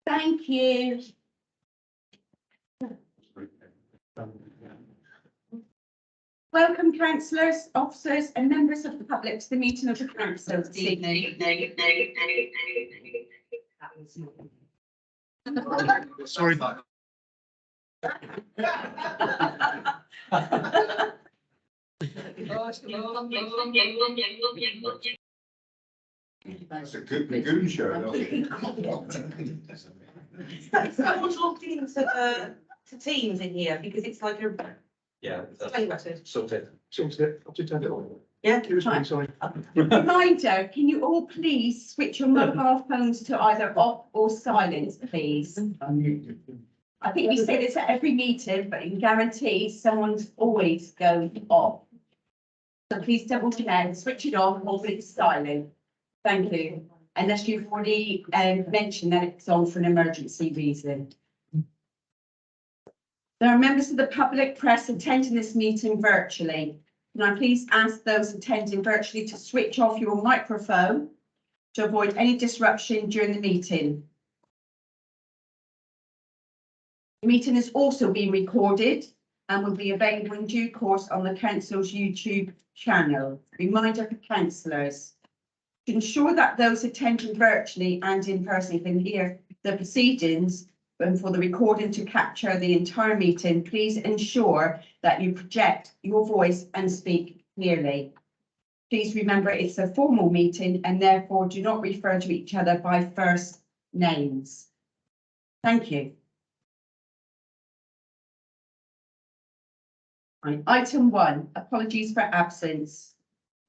Thank you. Welcome councillors, officers and members of the public to the meeting of the council this evening. Sorry about That's a good goon show. Someone's logged into Teams in here because it's like a. Yeah. Explain about it. Sorted. I've just turned it on. Yeah. It was really sorry. Reminder, can you all please switch your mobile phones to either off or silent, please? I think we say this at every meeting, but you can guarantee someone's always going off. So please double check, switch it off or it's silent. Thank you. Unless you've already mentioned that it's on for an emergency reason. There are members of the public press attending this meeting virtually. Can I please ask those attending virtually to switch off your microphone to avoid any disruption during the meeting? The meeting is also being recorded and will be available in due course on the council's YouTube channel. Reminder for councillors. To ensure that those attending virtually and in person can hear the proceedings and for the recording to capture the entire meeting, please ensure that you project your voice and speak clearly. Please remember it's a formal meeting and therefore do not refer to each other by first names. Thank you. Right. Item 1, apologies for absence.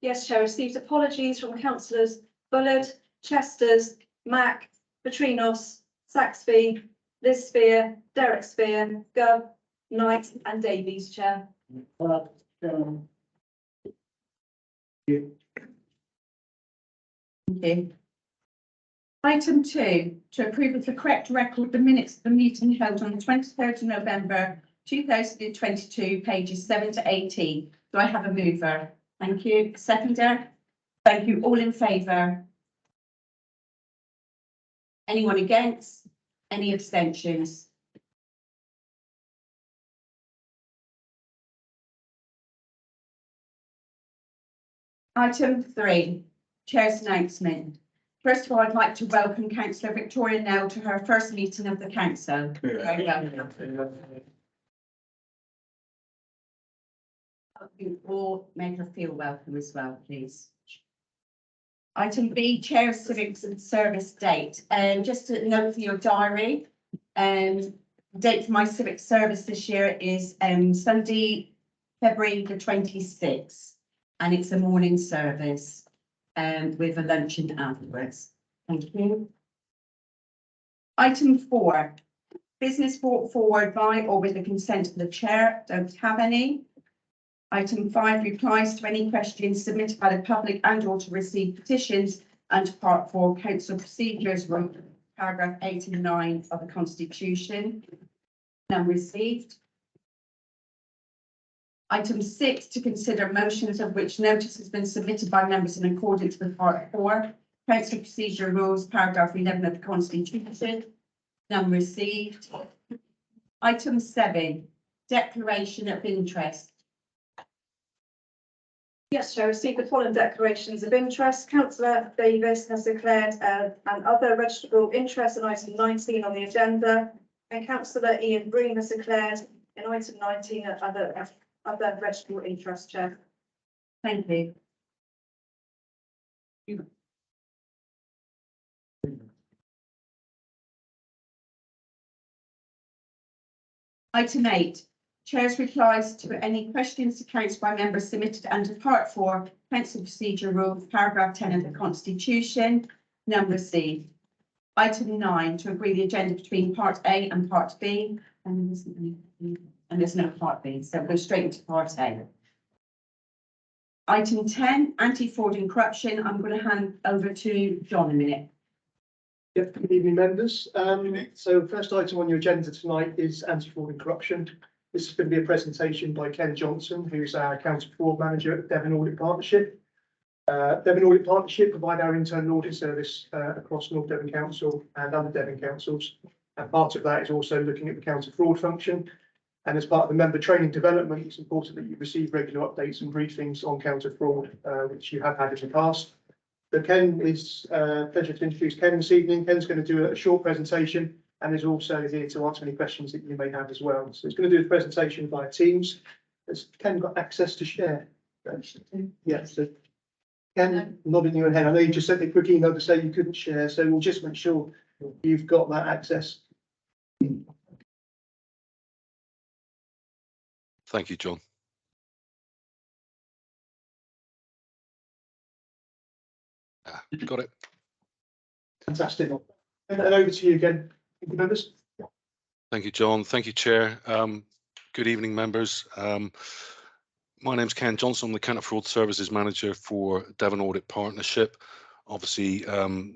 Yes, Chair, received apologies from councillors Bullard, Chesters, Mack, Petrinos, Saxby, Liz Spear, Derek Spear, Gubb, Knight and Davies, Chair. Thank you. Item 2, to approve of the correct record the minutes of the meeting held on the 23rd of November 2022, pages 7 to 18. Do I have a mover? Thank you. Seconder? Thank you. All in favour? Anyone against? Any abstentions? Item 3, Chair's announcement. First of all, I'd like to welcome Councillor Victoria Nell to her first meeting of the council. Very welcome. You all make her feel welcome as well, please. Item B, Chair of Civics and Service date. Just a note for your diary. The date for my civic service this year is Sunday, February the 26th, and it's a morning service with a luncheon afterwards. Thank you. Item 4, business brought forward by or with the consent of the chair. Don't have any. Item 5, replies to any questions submitted by the public and or to receive petitions under Part 4 Council Procedures, paragraph 8 and 9 of the Constitution. None received. Item 6, to consider motions of which notice has been submitted by members in accordance with Part 4 Council Procedure Rules, paragraph 11 of the Constitution. None received. Item 7, declaration of interest. Yes, Chair, received the following declarations of interest. Councillor Davis has declared an other registrable interest in item 19 on the agenda, and Councillor Ian Breen has declared in item 19 other registrable interest, Chair. Thank you. Item 8, Chair's replies to any questions to council by members submitted under Part 4 Council Procedure Rules, paragraph 10 of the Constitution. None received. Item 9, to agree the agenda between Part A and Part B. And there's no Part B, so we'll go straight into Part A. Item 10, anti-fraud and corruption. I'm going to hand over to John in a minute. Yep, good evening, members. So first item on your agenda tonight is anti-fraud and corruption. This is going to be a presentation by Ken Johnson, who's our accounting fraud manager at Devon Audit Partnership. Devon Audit Partnership provide our internal audit service across North Devon Council and other Devon councils. And part of that is also looking at the counter fraud function. And as part of the member training development, it's important that you receive regular updates and briefings on counter fraud, which you have had in the past. So Ken is pleasure to introduce Ken this evening. Ken's going to do a short presentation and is also here to answer any questions that you may have as well. So he's going to do the presentation via Teams. Has Ken got access to share? Yes. So Ken, nodding your head. I know you just sent me a quick email to say you couldn't share, so we'll just make sure you've got that access. Thank you, John. Got it. Fantastic. And over to you again. Thank you, members. Thank you, John. Thank you, Chair. Good evening, members. My name's Ken Johnson. I'm the Counter Fraud Services Manager for Devon Audit Partnership. Obviously,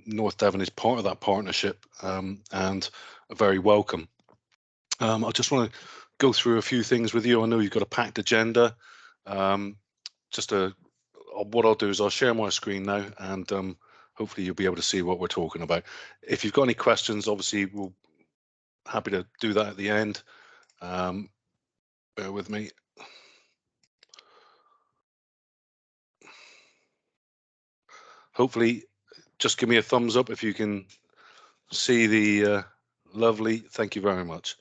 North Devon is part of that partnership and are very welcome. I just want to go through a few things with you. I know you've got a packed agenda. What I'll do is I'll share my screen now and hopefully you'll be able to see what we're talking about. If you've got any questions, obviously we'll happy to do that at the end. Bear with me. Hopefully, just give me a thumbs up if you can see the lovely. Thank you very much.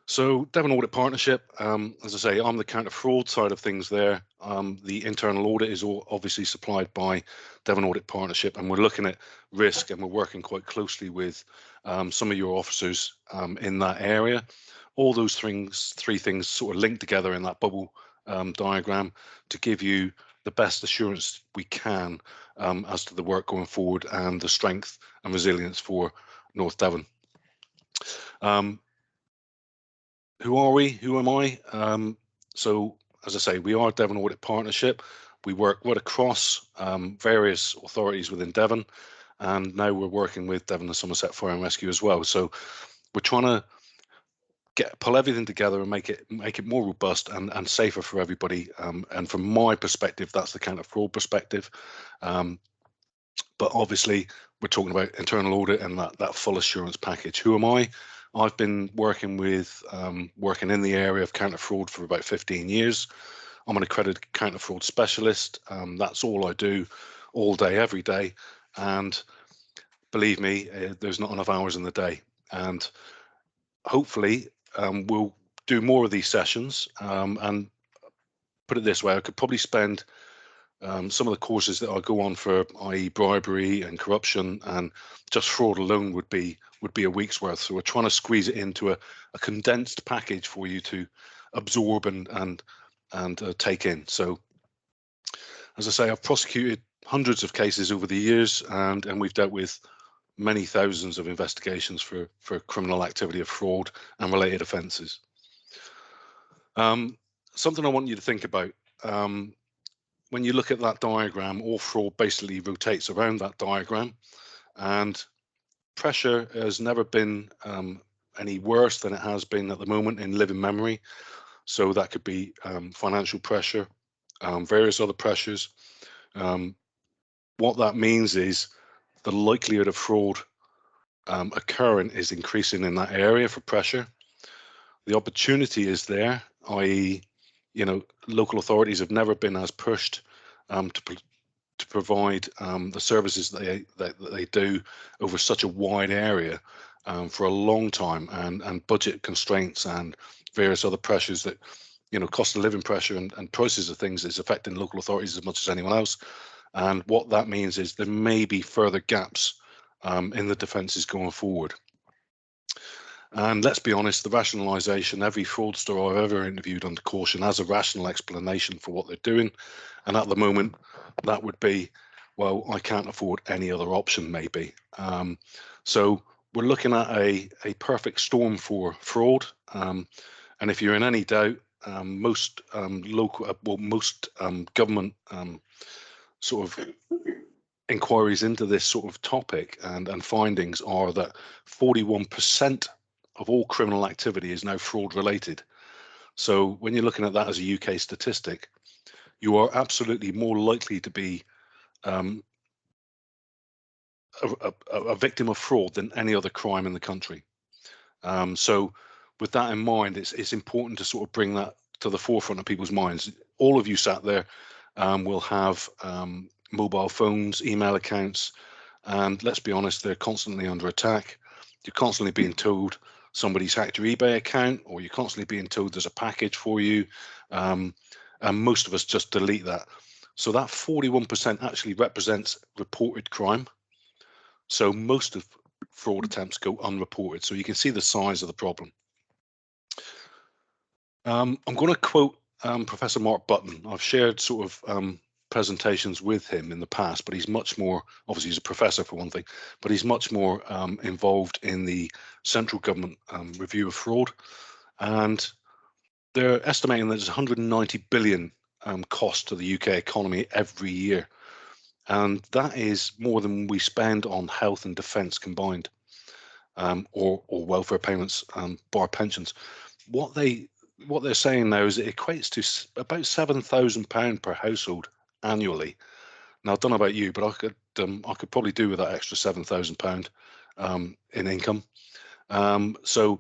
So Devon Audit Partnership, as I say, I'm the counter fraud side of things there. The internal audit is all obviously supplied by Devon Audit Partnership, and we're looking at risk and we're working quite closely with some of your officers in that area. All those three things sort of link together in that bubble diagram to give you the best assurance we can as to the work going forward and the strength and resilience for North Devon. Who are we? Who am I? So, as I say, we are Devon Audit Partnership. We work right across various authorities within Devon, and now we're working with Devon and Somerset Fire and Rescue as well. So, we're trying to pull everything together and make it more robust and safer for everybody. And from my perspective, that's the counter fraud perspective. But obviously, we're talking about internal audit and that full assurance package. Who am I? I've been working in the area of counter fraud for about 15 years. I'm an accredited counter fraud specialist. That's all I do all day, every day. And believe me, there's not enough hours in the day. And hopefully, we'll do more of these sessions. And put it this way, I could probably spend some of the courses that I go on for, i.e. bribery and corruption, and just fraud alone would be a week's worth. So we're trying to squeeze it into a condensed package for you to absorb and take in. So as I say, I've prosecuted hundreds of cases over the years, and we've dealt with many thousands of investigations for criminal activity of fraud and related offences. Something I want you to think about. When you look at that diagram, all fraud basically rotates around that diagram, and pressure has never been any worse than it has been at the moment in living memory. So that could be financial pressure, various other pressures. What that means is the likelihood of fraud occurring is increasing in that area for pressure. The opportunity is there, i.e., local authorities have never been as pushed to provide the services that they do over such a wide area for a long time, and budget constraints and various other pressures that, cost of living pressure and prices of things is affecting local authorities as much as anyone else. And what that means is there may be further gaps in the defences going forward. And let's be honest, the rationalisation, every fraudster I've ever interviewed under caution has a rational explanation for what they're doing. And at the moment, that would be, well, I can't afford any other option, maybe. So we're looking at a perfect storm for fraud. And if you're in any doubt, most government sort of inquiries into this sort of topic and findings are that 41% of all criminal activity is now fraud related. So when you're looking at that as a UK statistic, you are absolutely more likely to be a victim of fraud than any other crime in the country. So with that in mind, it's important to sort of bring that to the forefront of people's minds. All of you sat there will have mobile phones, email accounts, and let's be honest, they're constantly under attack. You're constantly being told somebody's hacked your eBay account, or you're constantly being told there's a package for you, and most of us just delete that. So that 41% actually represents reported crime. So most of fraud attempts go unreported. So you can see the size of the problem. I'm going to quote Professor Mark Button. I've shared sort of presentations with him in the past, but he's much more, obviously he's a professor for one thing, but he's much more involved in the central government review of fraud. And they're estimating that there's 190 billion cost to the UK economy every year. And that is more than we spend on health and defence combined, or welfare payments, bar pensions. What they're saying now is it equates to about £7,000 per household annually. Now I don't know about you, but I could probably do with that extra £7,000 in income. So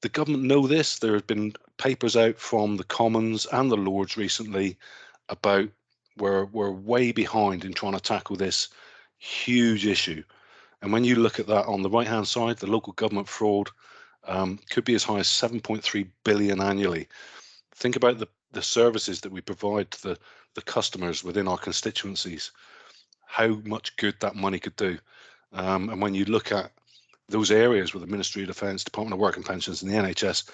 the government know this. There have been papers out from the Commons and the Lords recently about we're way behind in trying to tackle this huge issue. And when you look at that on the right hand side, the local government fraud could be as high as 7.3 billion annually. Think about the services that we provide to the customers within our constituencies, how much good that money could do. And when you look at those areas with the Ministry of Defence, Department of Work and Pensions and the NHS,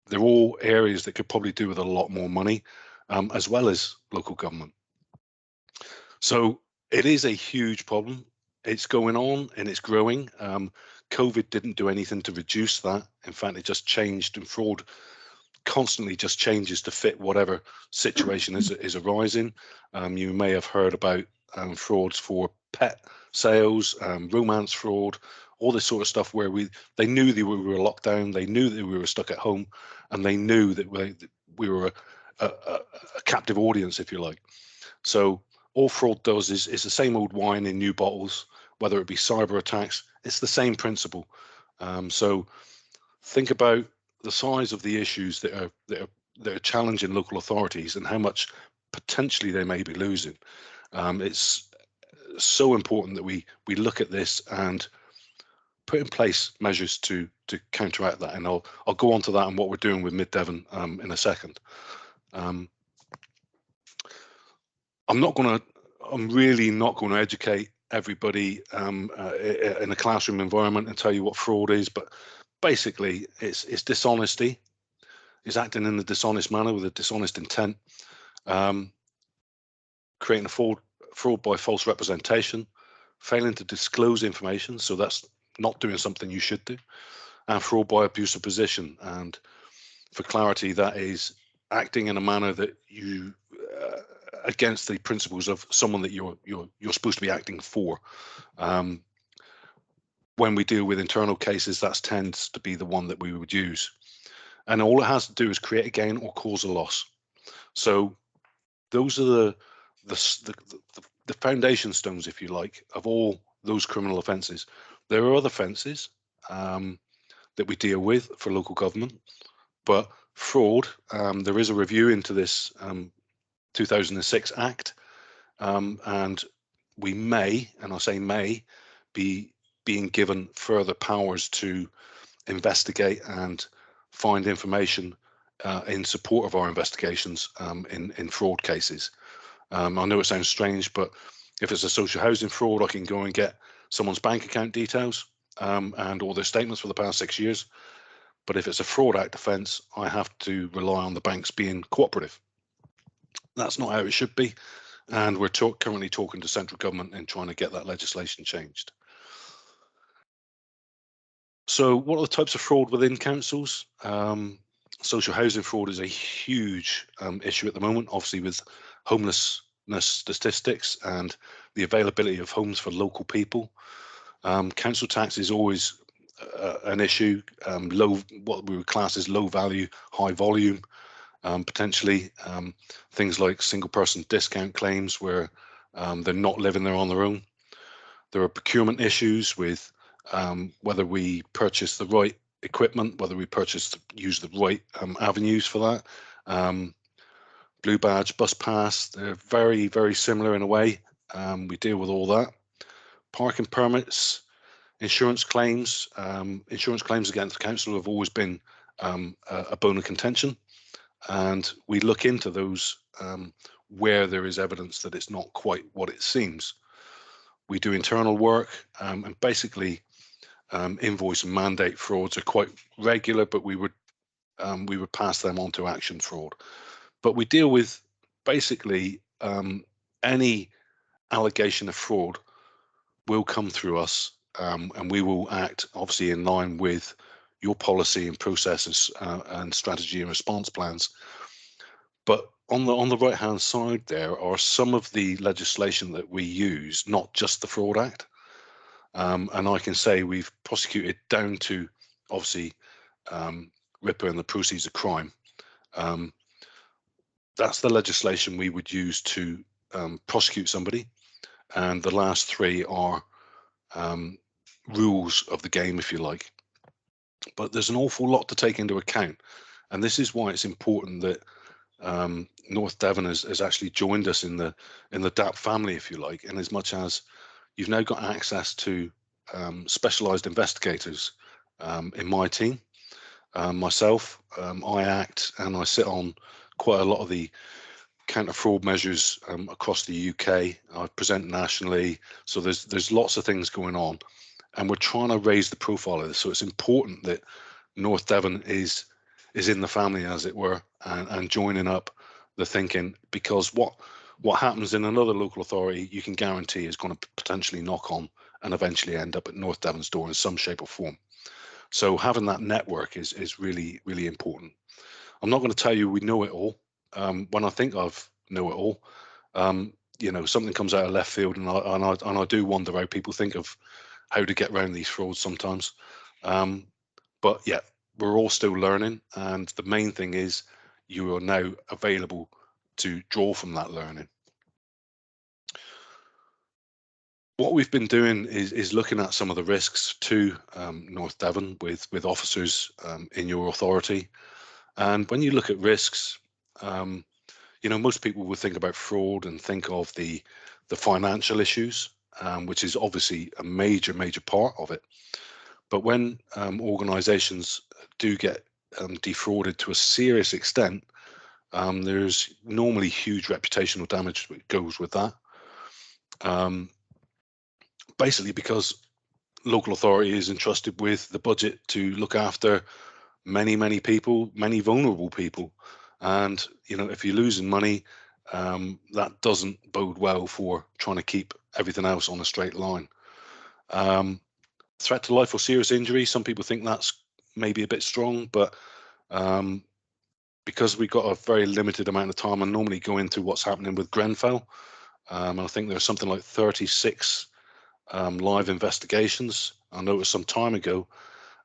they're all areas that could probably do with a lot more money, as well as local government. So it is a huge problem. It's going on and it's growing. COVID didn't do anything to reduce that. In fact, it just changed, and fraud constantly just changes to fit whatever situation is arising. You may have heard about frauds for pet sales, romance fraud, all this sort of stuff where they knew that we were locked down, they knew that we were stuck at home, and they knew that we were a captive audience, if you like. So all fraud does is the same old wine in new bottles, whether it be cyber attacks. It's the same principle. So think about the size of the issues that are challenging local authorities and how much potentially they may be losing. It's so important that we look at this and put in place measures to counteract that. And I'll go on to that and what we're doing with Mid Devon in a second. I'm really not going to educate everybody in a classroom environment and tell you what fraud is, but basically it's dishonesty. It's acting in a dishonest manner with a dishonest intent, creating a fraud by false representation, failing to disclose information, so that's not doing something you should do, and fraud by abuse of position. And for clarity, that is acting in a manner that you against the principles of someone that you're supposed to be acting for. When we deal with internal cases, that tends to be the one that we would use, and all it has to do is create a gain or cause a loss. So those are the foundation stones, if you like, of all those criminal offences. There are other offences that we deal with for local government, but fraud, there is a review into this 2006 Act, and we may, and I say may, be being given further powers to investigate and find information in support of our investigations in fraud cases. I know it sounds strange, but if it's a social housing fraud, I can go and get someone's bank account details and all their statements for the past 6 years. But if it's a Fraud Act offence, I have to rely on the banks being cooperative. That's not how it should be. And we're currently talking to central government and trying to get that legislation changed. So what are the types of fraud within councils? Social housing fraud is a huge issue at the moment, obviously with homelessness statistics and the availability of homes for local people. Council tax is always an issue, what we would class as low value, high volume. potentially things like single person discount claims where they're not living there on their own. There are procurement issues with whether we purchase the right equipment, whether we use the right avenues for that. Blue badge, bus pass, they're very, very similar in a way. We deal with all that. Parking permits, insurance claims. Insurance claims against the council have always been a bone of contention, and we look into those where there is evidence that it's not quite what it seems. We do internal work, and basically invoice and mandate frauds are quite regular, but we would pass them on to action fraud. But we deal with basically any allegation of fraud will come through us, and we will act obviously in line with your policy and processes and strategy and response plans. But on the right hand side there are some of the legislation that we use, not just the Fraud Act. And I can say we've prosecuted down to obviously RIPA and the proceeds of crime. That's the legislation we would use to prosecute somebody, and the last three are rules of the game, if you like. But there's an awful lot to take into account, and this is why it's important that North Devon has actually joined us in the DAP family, if you like, in as much as you've now got access to specialised investigators in my team. Myself, I act and I sit on quite a lot of the counter fraud measures across the UK. I present nationally, so there's lots of things going on, and we're trying to raise the profile of this. So it's important that North Devon is in the family, as it were, and joining up the thinking, because what happens in another local authority, you can guarantee is going to potentially knock on and eventually end up at North Devon's door in some shape or form. So having that network is really, really important. I'm not going to tell you we know it all. When I think I've know it all, you know, something comes out of left field, and I do wonder how people think of how to get around these frauds sometimes. But yeah, we're all still learning, and the main thing is you are now available to draw from that learning. What we've been doing is looking at some of the risks to North Devon with officers in your authority. And when you look at risks, you know, most people would think about fraud and think of the financial issues, which is obviously a major part of it. But when organisations do get defrauded to a serious extent, there's normally huge reputational damage that goes with that. Basically because local authority is entrusted with the budget to look after many people, many vulnerable people. And, you know, if you're losing money, that doesn't bode well for trying to keep everything else on a straight line. Threat to life or serious injury, some people think that's maybe a bit strong, but because we've got a very limited amount of time, I normally go into what's happening with Grenfell. And I think there's something like 36 live investigations. I know it was some time ago,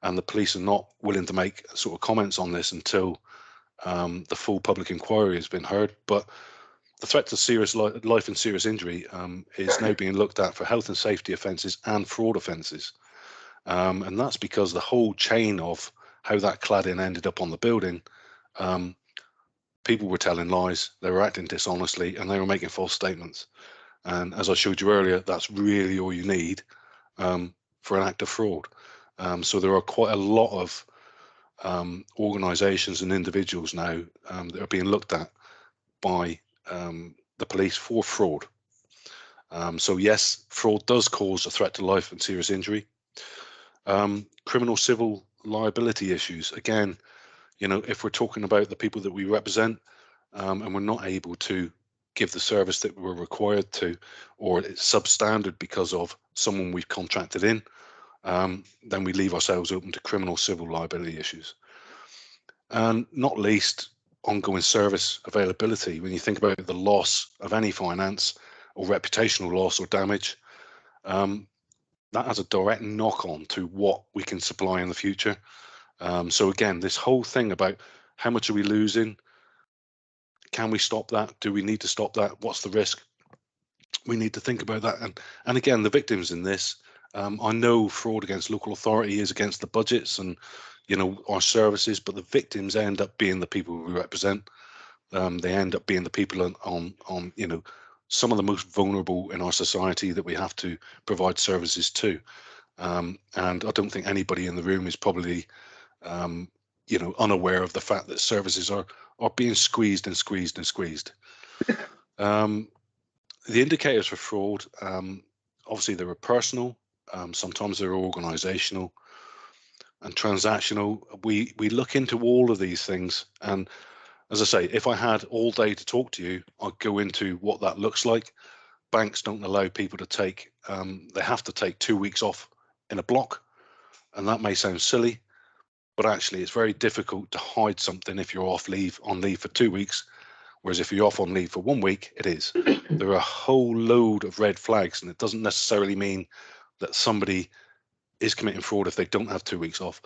and the police are not willing to make sort of comments on this until the full public inquiry has been heard. But the threat to serious life and serious injury is now being looked at for health and safety offences and fraud offences. And that's because the whole chain of how that cladding ended up on the building, people were telling lies, they were acting dishonestly, and they were making false statements. And as I showed you earlier, that's really all you need for an act of fraud. So there are quite a lot of organisations and individuals now that are being looked at by the police for fraud. So yes, fraud does cause a threat to life and serious injury. Criminal civil liability issues. Again, you know, if we're talking about the people that we represent and we're not able to give the service that we're required to, or it's substandard because of someone we've contracted in, then we leave ourselves open to criminal civil liability issues. And not least, ongoing service availability. When you think about the loss of any finance or reputational loss or damage, that has a direct knock-on to what we can supply in the future. So again, this whole thing about how much are we losing, Can we stop that? Do we need to stop that? What's the risk? We need to think about that. And again, the victims in this, I know fraud against local authority is against the budgets and, you know, our services, but the victims end up being the people we represent. They end up being the people on you know, some of the most vulnerable in our society that we have to provide services to. And I don't think anybody in the room is probably, you know, unaware of the fact that services are being squeezed and squeezed and squeezed. The indicators for fraud, obviously there are personal, sometimes they're organizational and transactional. We look into all of these things, and as I say, if I had all day to talk to you, I'd go into what that looks like. Banks don't allow people to take, they have to take 2 weeks off in a block, and that may sound silly, but actually it's very difficult to hide something if you're on leave for 2 weeks. Whereas if you're off on leave for 1 week, it is. There are a whole load of red flags, and it doesn't necessarily mean that somebody is committing fraud if they don't have 2 weeks off.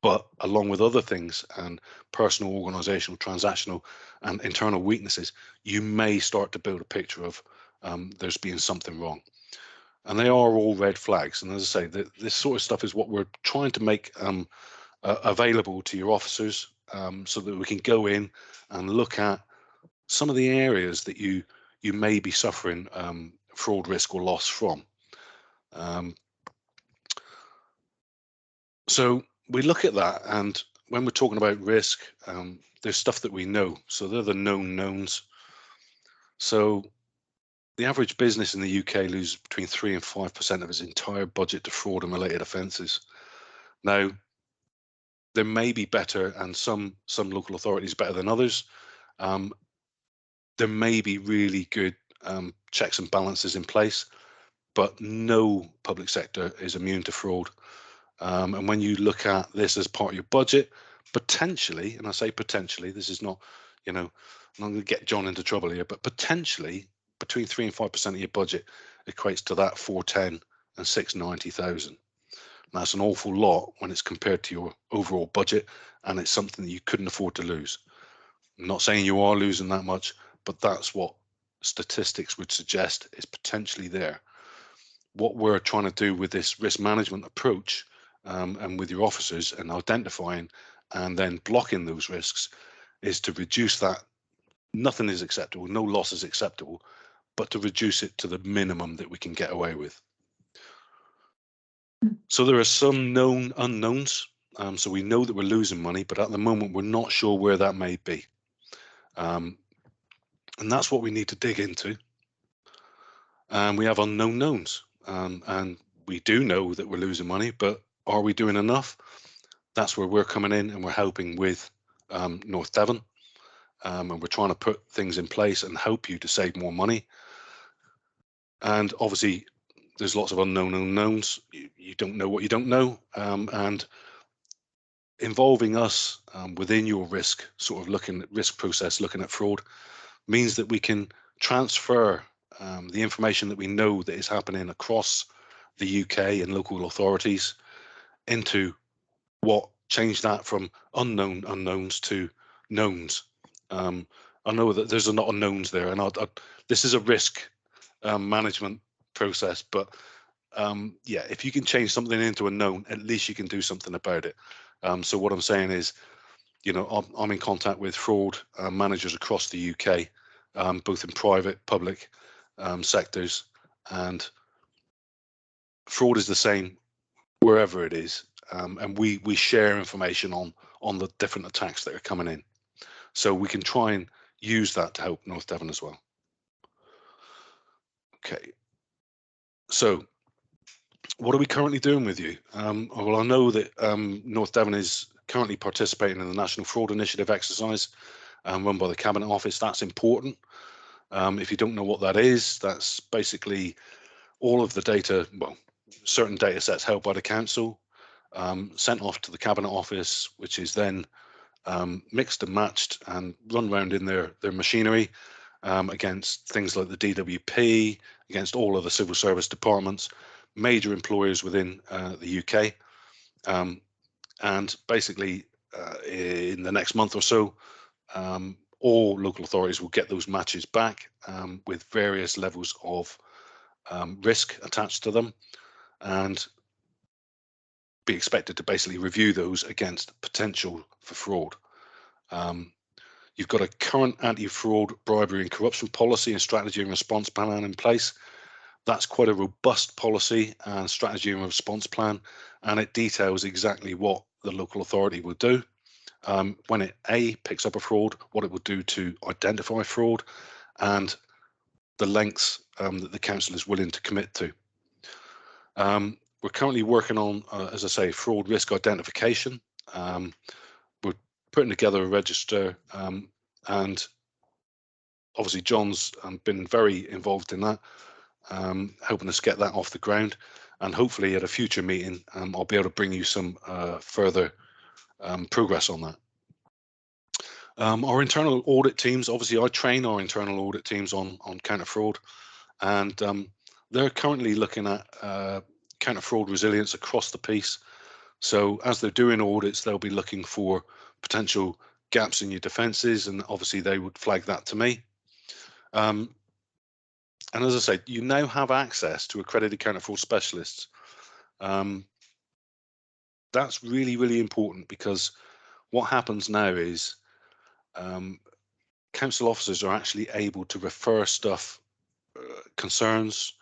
But along with other things and personal, organizational, transactional, and internal weaknesses, you may start to build a picture of there's been something wrong. And they are all red flags. And as I say, this sort of stuff is what we're trying to make available to your officers, so that we can go in and look at some of the areas that you may be suffering fraud, risk, or loss from. So we look at that, and when we're talking about risk, there's stuff that we know. So they're the known knowns. So the average business in the UK loses between 3 and 5% of its entire budget to fraud and related offences. Now, there may be better, and some local authorities better than others. There may be really good checks and balances in place, but no public sector is immune to fraud. And when you look at this as part of your budget, potentially, and I say potentially, this is not, you know, I'm not going to get John into trouble here, but potentially between 3 and 5% of your budget equates to that 410 and 690,000. That's an awful lot when it's compared to your overall budget, and it's something that you couldn't afford to lose. I'm not saying you are losing that much, but that's what statistics would suggest is potentially there. What we're trying to do with this risk management approach, and with your officers, and identifying and then blocking those risks, is to reduce that. Nothing is acceptable, no loss is acceptable, but to reduce it to the minimum that we can get away with. So there are some known unknowns. So we know that we're losing money, but at the moment we're not sure where that may be. And that's what we need to dig into. And we have unknown knowns. And we do know that we're losing money, but are we doing enough? That's where we're coming in, and we're helping with North Devon. And we're trying to put things in place and help you to save more money. And obviously, there's lots of unknown unknowns. You don't know what you don't know. And involving us within your risk, sort of looking at risk process, looking at fraud, means that we can transfer the information that we know that is happening across the UK and local authorities into what changed that from unknown unknowns to knowns. I know that there's a lot of knowns there, and this is a risk management process, but yeah, if you can change something into a known, at least you can do something about it. So what I'm saying is, you know, I'm in contact with fraud managers across the UK, both in private, public sectors, and fraud is the same wherever it is, and we share information on the different attacks that are coming in, so we can try and use that to help North Devon as well. Okay, so what are we currently doing with you? Well, I know that North Devon is currently participating in the National Fraud Initiative exercise run by the Cabinet Office. That's important. If you don't know what that is, that's basically all of the data, well, certain data sets held by the council, sent off to the Cabinet Office, which is then mixed and matched and run around in their machinery against things like the DWP, against all of the civil service departments, major employers within the UK. And basically in the next month or so, all local authorities will get those matches back with various levels of risk attached to them, and be expected to basically review those against potential for fraud. You've got a current anti-fraud, bribery and corruption policy and strategy and response plan in place. That's quite a robust policy and strategy and response plan, and it details exactly what the local authority will do when it picks up a fraud, what it will do to identify fraud, and the lengths that the council is willing to commit to. We're currently working on, as I say, fraud risk identification. We're putting together a register, and obviously John's been very involved in that, helping us get that off the ground. And hopefully at a future meeting, I'll be able to bring you some further progress on that. Our internal audit teams, obviously I train our internal audit teams on counter fraud, and they're currently looking at counter fraud resilience across the piece. So as they're doing audits, they'll be looking for potential gaps in your defences, and obviously they would flag that to me. And as I say, you now have access to accredited counter fraud specialists. That's really, really important, because what happens now is council officers are actually able to refer stuff, concerns,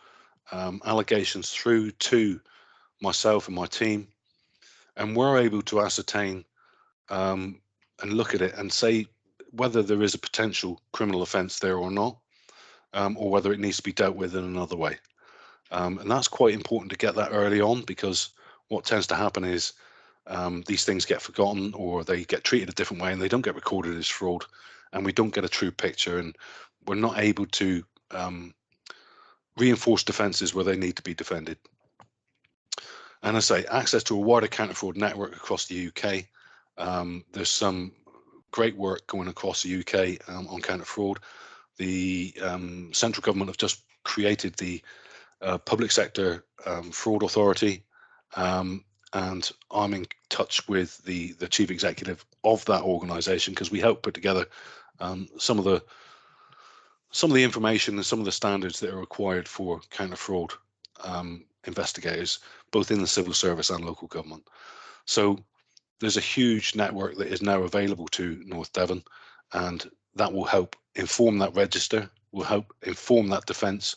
allegations through to myself and my team, and we're able to ascertain and look at it and say whether there is a potential criminal offence there or not, or whether it needs to be dealt with in another way. And that's quite important to get that early on, because what tends to happen is these things get forgotten, or they get treated a different way and they don't get recorded as fraud, and we don't get a true picture, and we're not able to reinforce defences where they need to be defended. And I say, access to a wider counter fraud network across the UK. There's some great work going across the UK on counter fraud. The central government have just created the public sector fraud authority, and I'm in touch with the chief executive of that organisation, because we help put together some of the information and some of the standards that are required for counter fraud investigators, both in the civil service and local government. So there's a huge network that is now available to North Devon, and that will help inform that register, will help inform that defence.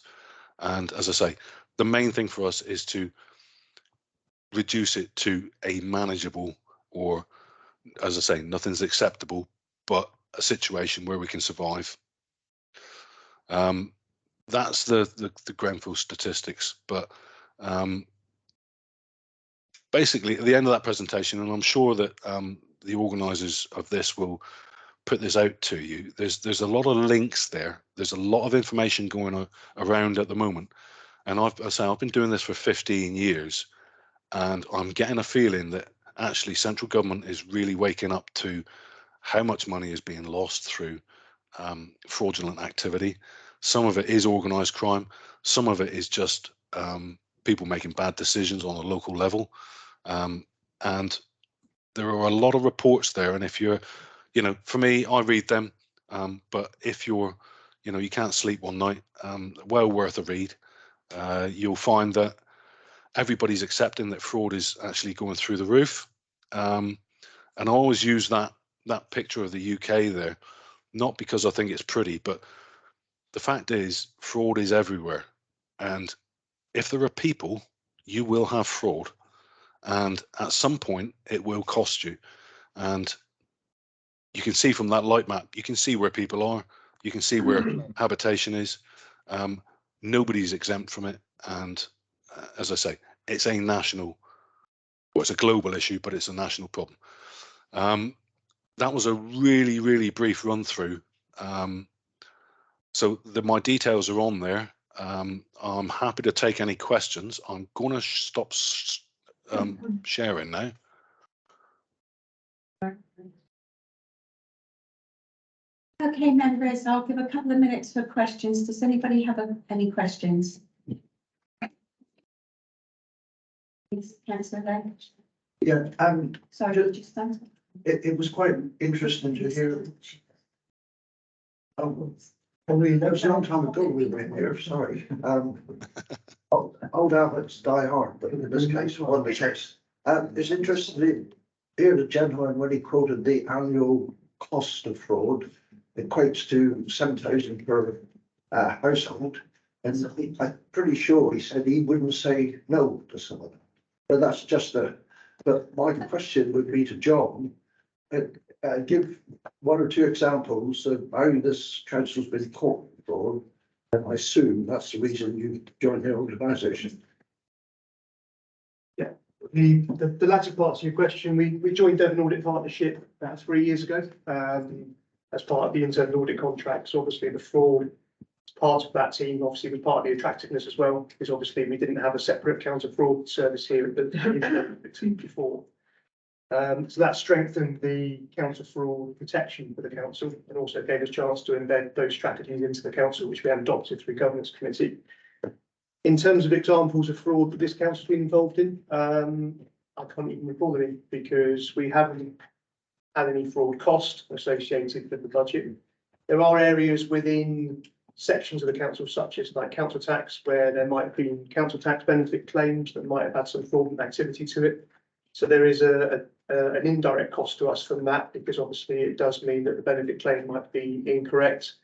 And as I say, the main thing for us is to reduce it to a manageable, or as I say, nothing's acceptable, but a situation where we can survive. That's the Grenfell statistics, but basically at the end of that presentation, and I'm sure that the organisers of this will put this out to you, there's a lot of links there. There's a lot of information going around at the moment, and I've been doing this for 15 years, and I'm getting a feeling that actually central government is really waking up to how much money is being lost through fraudulent activity. Some of it is organised crime, some of it is just people making bad decisions on a local level, and there are a lot of reports there. And if you're, for me, I read them, but if you're, you can't sleep one night, well worth a read. You'll find that everybody's accepting that fraud is actually going through the roof, and I always use that picture of the UK there, not because I think it's pretty, but the fact is fraud is everywhere, and if there are people, you will have fraud, and at some point it will cost you. And you can see from that light map, you can see where people are, you can see where habitation is. Nobody's exempt from it, and as I say, it's a national, well, it's a global issue, but it's a national problem. That was a really, really brief run through. So my details are on there. I'm happy to take any questions. I'm going to stop sharing now. Okay, members, I'll give a couple of minutes for questions. Does anybody have any questions? Yes, Councillor Lane. Yeah, Sorry, just stand. it was quite interesting to hear Probably that was a long time ago we were in here, sorry. Old habits die hard, but in this case, one the case. It's interesting to hear the gentleman when he quoted the annual cost of fraud equates to 7,000 per household. And I'm pretty sure he said he wouldn't say no to some of them. But that's just but my question would be to John, give one or two examples of how this council's been caught fraud. And I assume that's the reason you joined the organisation. The latter part of your question, we joined Devon Audit Partnership about 3 years ago, as part of the internal audit contracts. Obviously, the fraud part of that team obviously was part of the attractiveness as well, because obviously we didn't have a separate counter fraud service here at the team before. So that strengthened the counter fraud protection for the council and also gave us a chance to embed those strategies into the council, which we had adopted through governance committee. In terms of examples of fraud that this council's been involved in, I can't even recall any because we haven't had any fraud cost associated with the budget. There are areas within sections of the council, such as like council tax, where there might have been council tax benefit claims that might have had some fraudulent activity to it. So there is an indirect cost to us from that, because obviously it does mean that the benefit claim might be incorrect.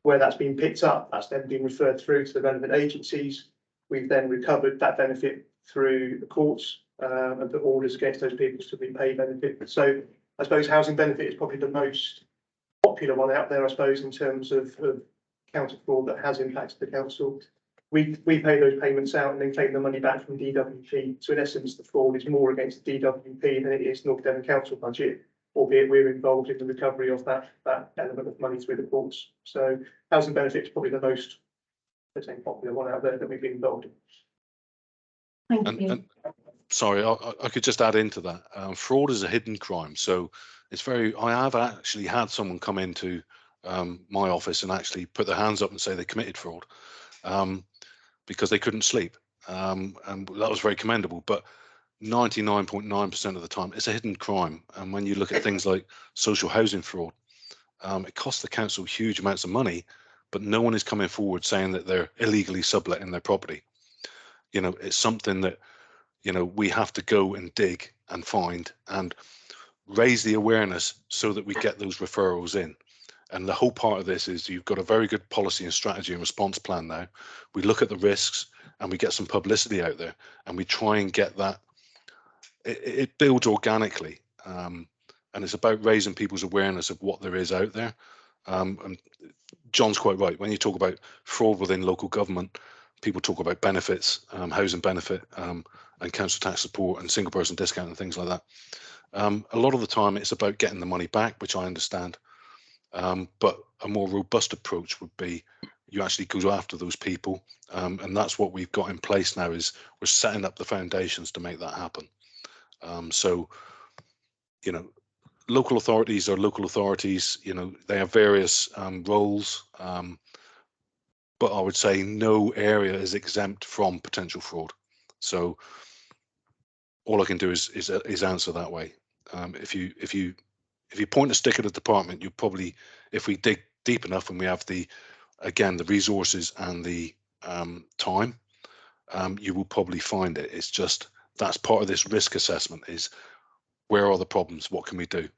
Where that's been picked up, that's then been referred through to the relevant agencies. We've then recovered that benefit through the courts and put orders against those people to repay benefit. So I suppose housing benefit is probably the most popular one out there, I suppose, in terms of counter fraud that has impacted the council. We pay those payments out and then claim the money back from DWP. So in essence, the fraud is more against the DWP than it is North Devon Council budget, albeit we're involved in the recovery of that element of money through the courts. So housing benefit is probably the most, let's say, popular one out there that we've been involved in. Thank you. And sorry, I could just add into that. Fraud is a hidden crime, so it's very. I have actually had someone come into my office and actually put their hands up and say they committed fraud because they couldn't sleep, and that was very commendable. But 99.9% of the time, it's a hidden crime. And when you look at things like social housing fraud, it costs the council huge amounts of money, but no one is coming forward saying that they're illegally subletting their property. You know, it's something that, you know, we have to go and dig and find and raise the awareness so that we get those referrals in. And the whole part of this is you've got a very good policy and strategy and response plan now. We look at the risks and we get some publicity out there and we try and get that. It builds organically, and it's about raising people's awareness of what there is out there. And John's quite right. When you talk about fraud within local government, people talk about benefits, housing benefit, and council tax support and single person discount and things like that. A lot of the time it's about getting the money back, which I understand. But a more robust approach would be you actually go after those people. And that's what we've got in place now is we're setting up the foundations to make that happen. So, you know, local authorities are local authorities, you know, they have various roles. But I would say no area is exempt from potential fraud. So all I can do is answer that way. If you point a stick at a department, you probably, if we dig deep enough and we have the resources and the time, you will probably find it. It's just that's part of this risk assessment is where are the problems? What can we do?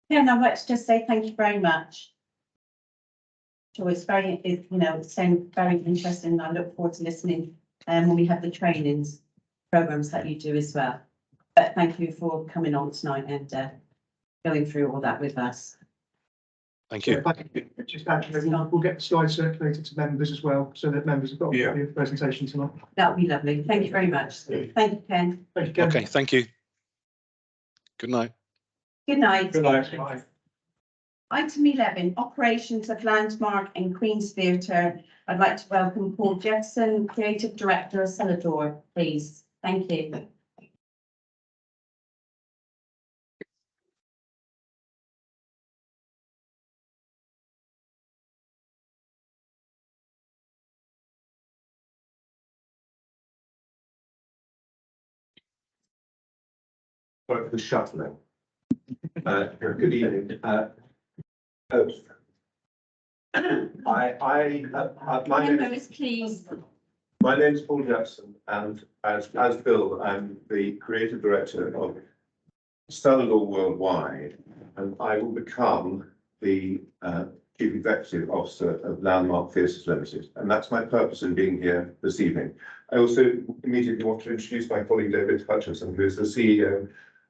Yeah, no, let's just say thank you very much. So it's very, it's very interesting. I look forward to listening when we have the trainings programs that you do as well. But thank you for coming on tonight and going through all that with us. Thank you. Just actually, we'll get the slides circulated to members as well, so that members have got a presentation tonight. That would be lovely. Thank you very much. Thank you, Ken. Thank you, Ken. Okay, thank you. Good night. Good night. Good night. Bye. Item 11, operations of Landmark and Queen's Theatre. I'd like to welcome Paul Jefferson, Creative Director of Celador, please. Thank you. Sorry for the shuffling. Good evening. My name, Members, please. my name is Paul Jackson, and as Bill, I'm the creative director of Cellular Worldwide, and I will become the chief executive officer of Landmark Theatres Limited, and that's my purpose in being here this evening. I also immediately want to introduce my colleague David Hutchinson, who is the CEO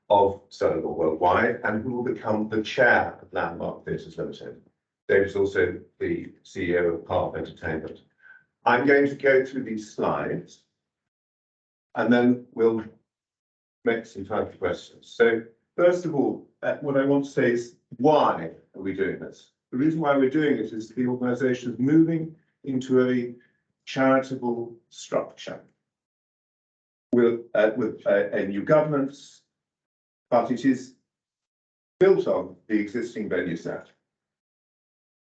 of Cellular Worldwide, and who will become the chair of Landmark Theatres Limited. David is also the CEO of Park Entertainment. I'm going to go through these slides, and then we'll make some time for questions. So first of all, what I want to say is, why are we doing this? The reason why we're doing it is the organisation is moving into a charitable structure with a new governance, but it is built on the existing venue set.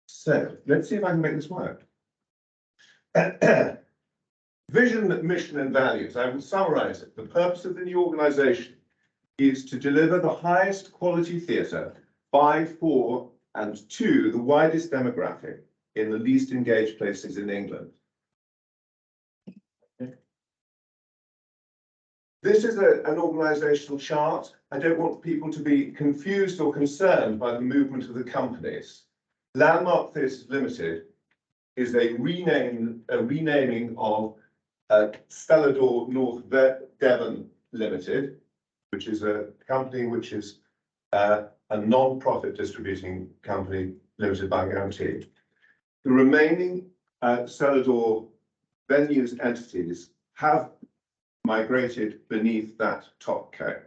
So let's see if I can make this work. Vision, mission and values. I will summarise it. The purpose of the new organisation is to deliver the highest quality theatre by, for and to the widest demographic in the least engaged places in England. This is an organisational chart. I don't want people to be confused or concerned by the movement of the companies. Landmark Theatres Limited is a renaming of Stellador North Devon Limited, which is a company which is a non-profit distributing company limited by guarantee. The remaining Stellador venues entities have migrated beneath that top co.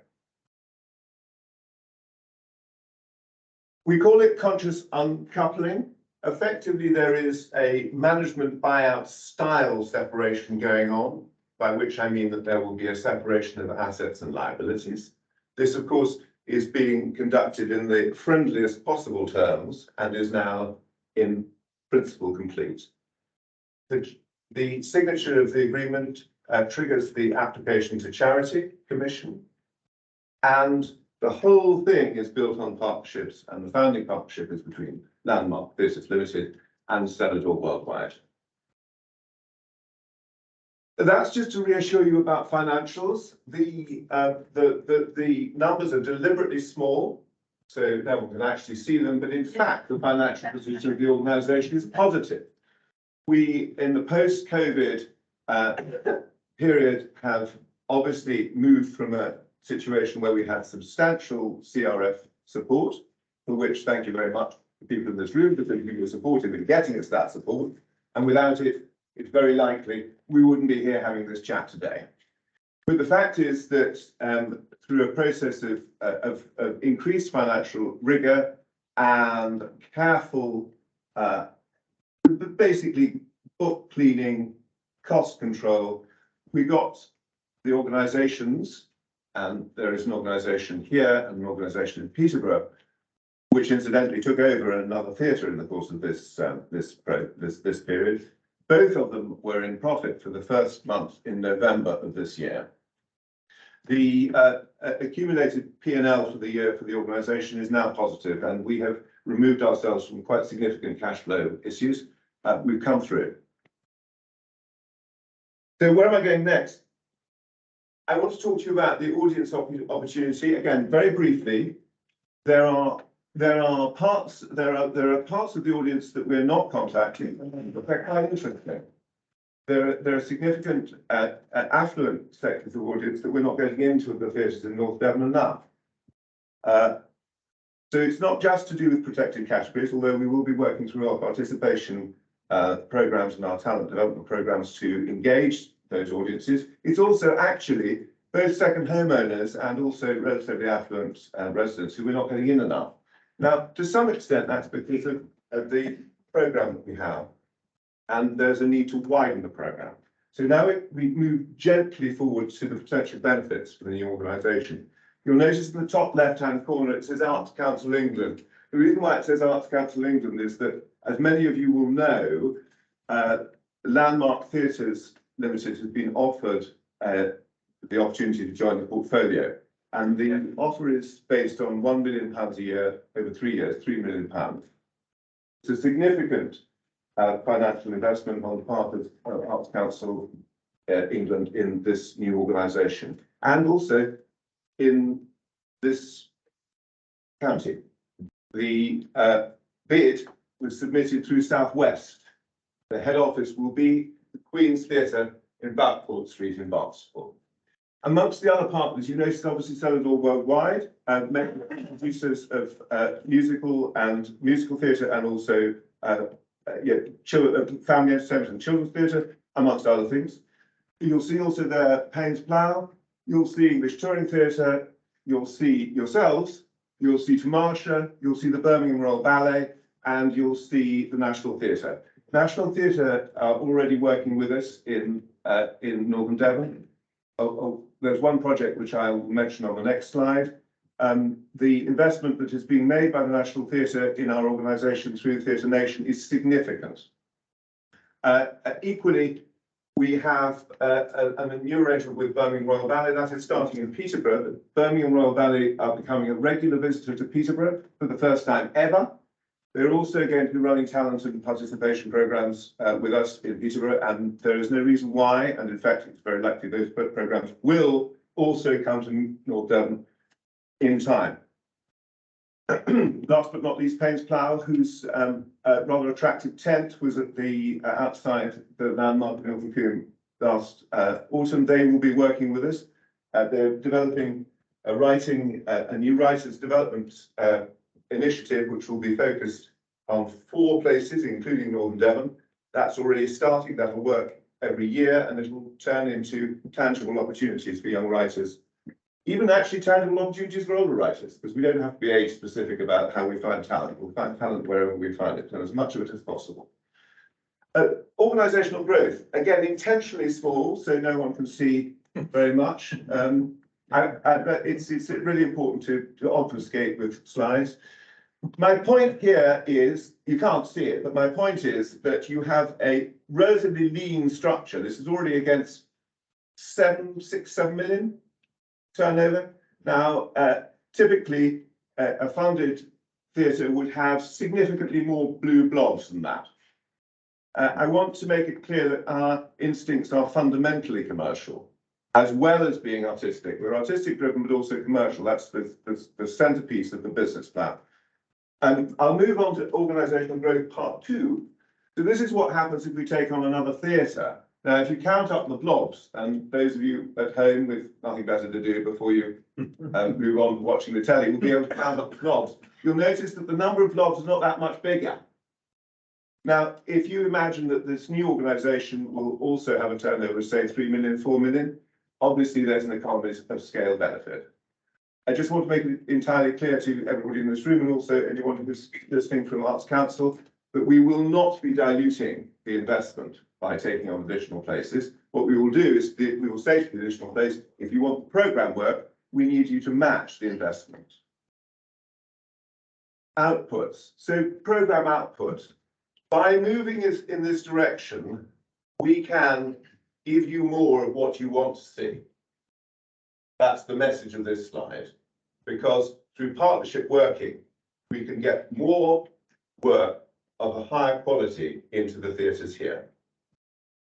We call it conscious uncoupling. Effectively, there is a management buyout style separation going on, by which I mean that there will be a separation of assets and liabilities. This, of course, is being conducted in the friendliest possible terms and is now in principle complete. The signature of the agreement triggers the application to Charity Commission, and the whole thing is built on partnerships, and the founding partnership is between Landmark Theatres Limited and Stellador Worldwide. That's just to reassure you about financials. The numbers are deliberately small, so no one can actually see them, but in fact, the financial position of the organisation is positive. We, in the post-COVID period, have obviously moved from a situation where we had substantial CRF support, for which thank you very much to people in this room, because you were supportive in getting us that support, and without it, it's very likely we wouldn't be here having this chat today. But the fact is that through a process of increased financial rigour and careful, basically book cleaning, cost control, we got the organisations, and there is an organisation here and an organisation in Peterborough, which incidentally took over another theatre in the course of this period. Both of them were in profit for the first month in November of this year. The accumulated P&L for the year for the organisation is now positive, and we have removed ourselves from quite significant cash flow issues. We've come through it. So where am I going next? I want to talk to you about the audience opportunity. Again, very briefly, there are parts of the audience that we're not contacting, but they're quite interesting. There are significant affluent sectors of audience that we're not getting into the theatres in North Devon enough. So it's not just to do with protected categories, although we will be working through our participation programmes and our talent development programmes to engage those audiences. It's also actually both second homeowners and also relatively affluent residents who we're not getting in enough. Now, to some extent, that's because of the programme that we have, and there's a need to widen the programme. So now we move gently forward to the potential benefits for the new organisation. You'll notice in the top left-hand corner, it says Arts Council England. The reason why it says Arts Council England is that, as many of you will know, Landmark Theatres Limited has been offered the opportunity to join the portfolio. And the offer is based on £1 million a year over 3 years, £3 million. It's a significant financial investment on the part of Arts Council England in this new organisation, and also in this county. The bid was submitted through South West. The head office will be the Queen's Theatre in Backport Street in Barnstaple. Amongst the other partners, you notice obviously Celador Worldwide, many producers of musical theatre and also family entertainment and children's theatre, amongst other things. You'll see also there Payne's Plough, you'll see English Touring Theatre, you'll see yourselves, you'll see Tamasha, you'll see the Birmingham Royal Ballet, and you'll see the National Theatre. National Theatre are already working with us in Northern Devon. There's one project which I'll mention on the next slide. The investment that is being made by the National Theatre in our organisation through Theatre Nation is significant. Equally, we have a new arrangement with Birmingham Royal Ballet that is starting in Peterborough. The Birmingham Royal Ballet are becoming a regular visitor to Peterborough for the first time ever. They're also going to be running talent and participation programmes with us in Peterborough, and there is no reason why, and in fact, it's very likely those programmes will also come to North Devon in time. Last but not least, Payne's Plough, whose rather attractive tent was at the outside the landmark of Milton Keynes last autumn. They will be working with us. They're developing a new writers development initiative, which will be focused on 4 places, including Northern Devon. That's already starting. That will work every year, and it will turn into tangible opportunities for young writers. Even actually tangible opportunities for older writers, because we don't have to be age specific about how we find talent. We'll find talent wherever we find it, and as much of it as possible. Organisational growth, again, intentionally small, so no one can see very much. It's really important to obfuscate with slides. My point here is, you can't see it, but my point is that you have a relatively lean structure. This is already against 7 million turnover. Now, typically, a funded theatre would have significantly more blue blobs than that. I want to make it clear that our instincts are fundamentally commercial, as well as being artistic. We're artistic driven, but also commercial. That's the centerpiece of the business plan. And I'll move on to organisational growth part 2. So this is what happens if we take on another theatre. Now, if you count up the blobs, and those of you at home with nothing better to do before you move on to watching the telly will be able to count up the blobs, you'll notice that the number of blobs is not that much bigger. Now, if you imagine that this new organisation will also have a turnover of, say, 3 million, 4 million, obviously there's an economies of scale benefit. I just want to make it entirely clear to everybody in this room, and also anyone who's listening from Arts Council, that we will not be diluting the investment by taking on additional places. What we will do is we will say to the additional place, if you want the programme work, we need you to match the investment. Outputs. So programme output. By moving in this direction, we can give you more of what you want to see. That's the message of this slide, because through partnership working, we can get more work of a higher quality into the theatres here.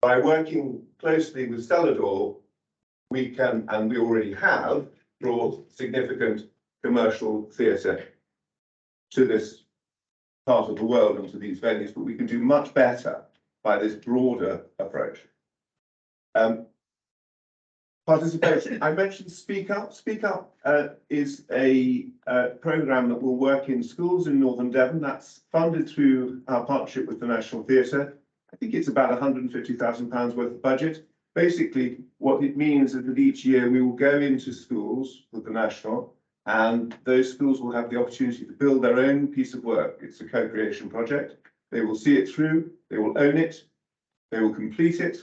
By working closely with Celador, we can, and we already have, brought significant commercial theatre to this part of the world and to these venues, but we can do much better by this broader approach. Participation. I mentioned Speak Up. Speak Up is a programme that will work in schools in Northern Devon. That's funded through our partnership with the National Theatre. I think it's about £150,000 worth of budget. Basically, what it means is that each year we will go into schools with the National, and those schools will have the opportunity to build their own piece of work. It's a co-creation project. They will see it through, they will own it, they will complete it,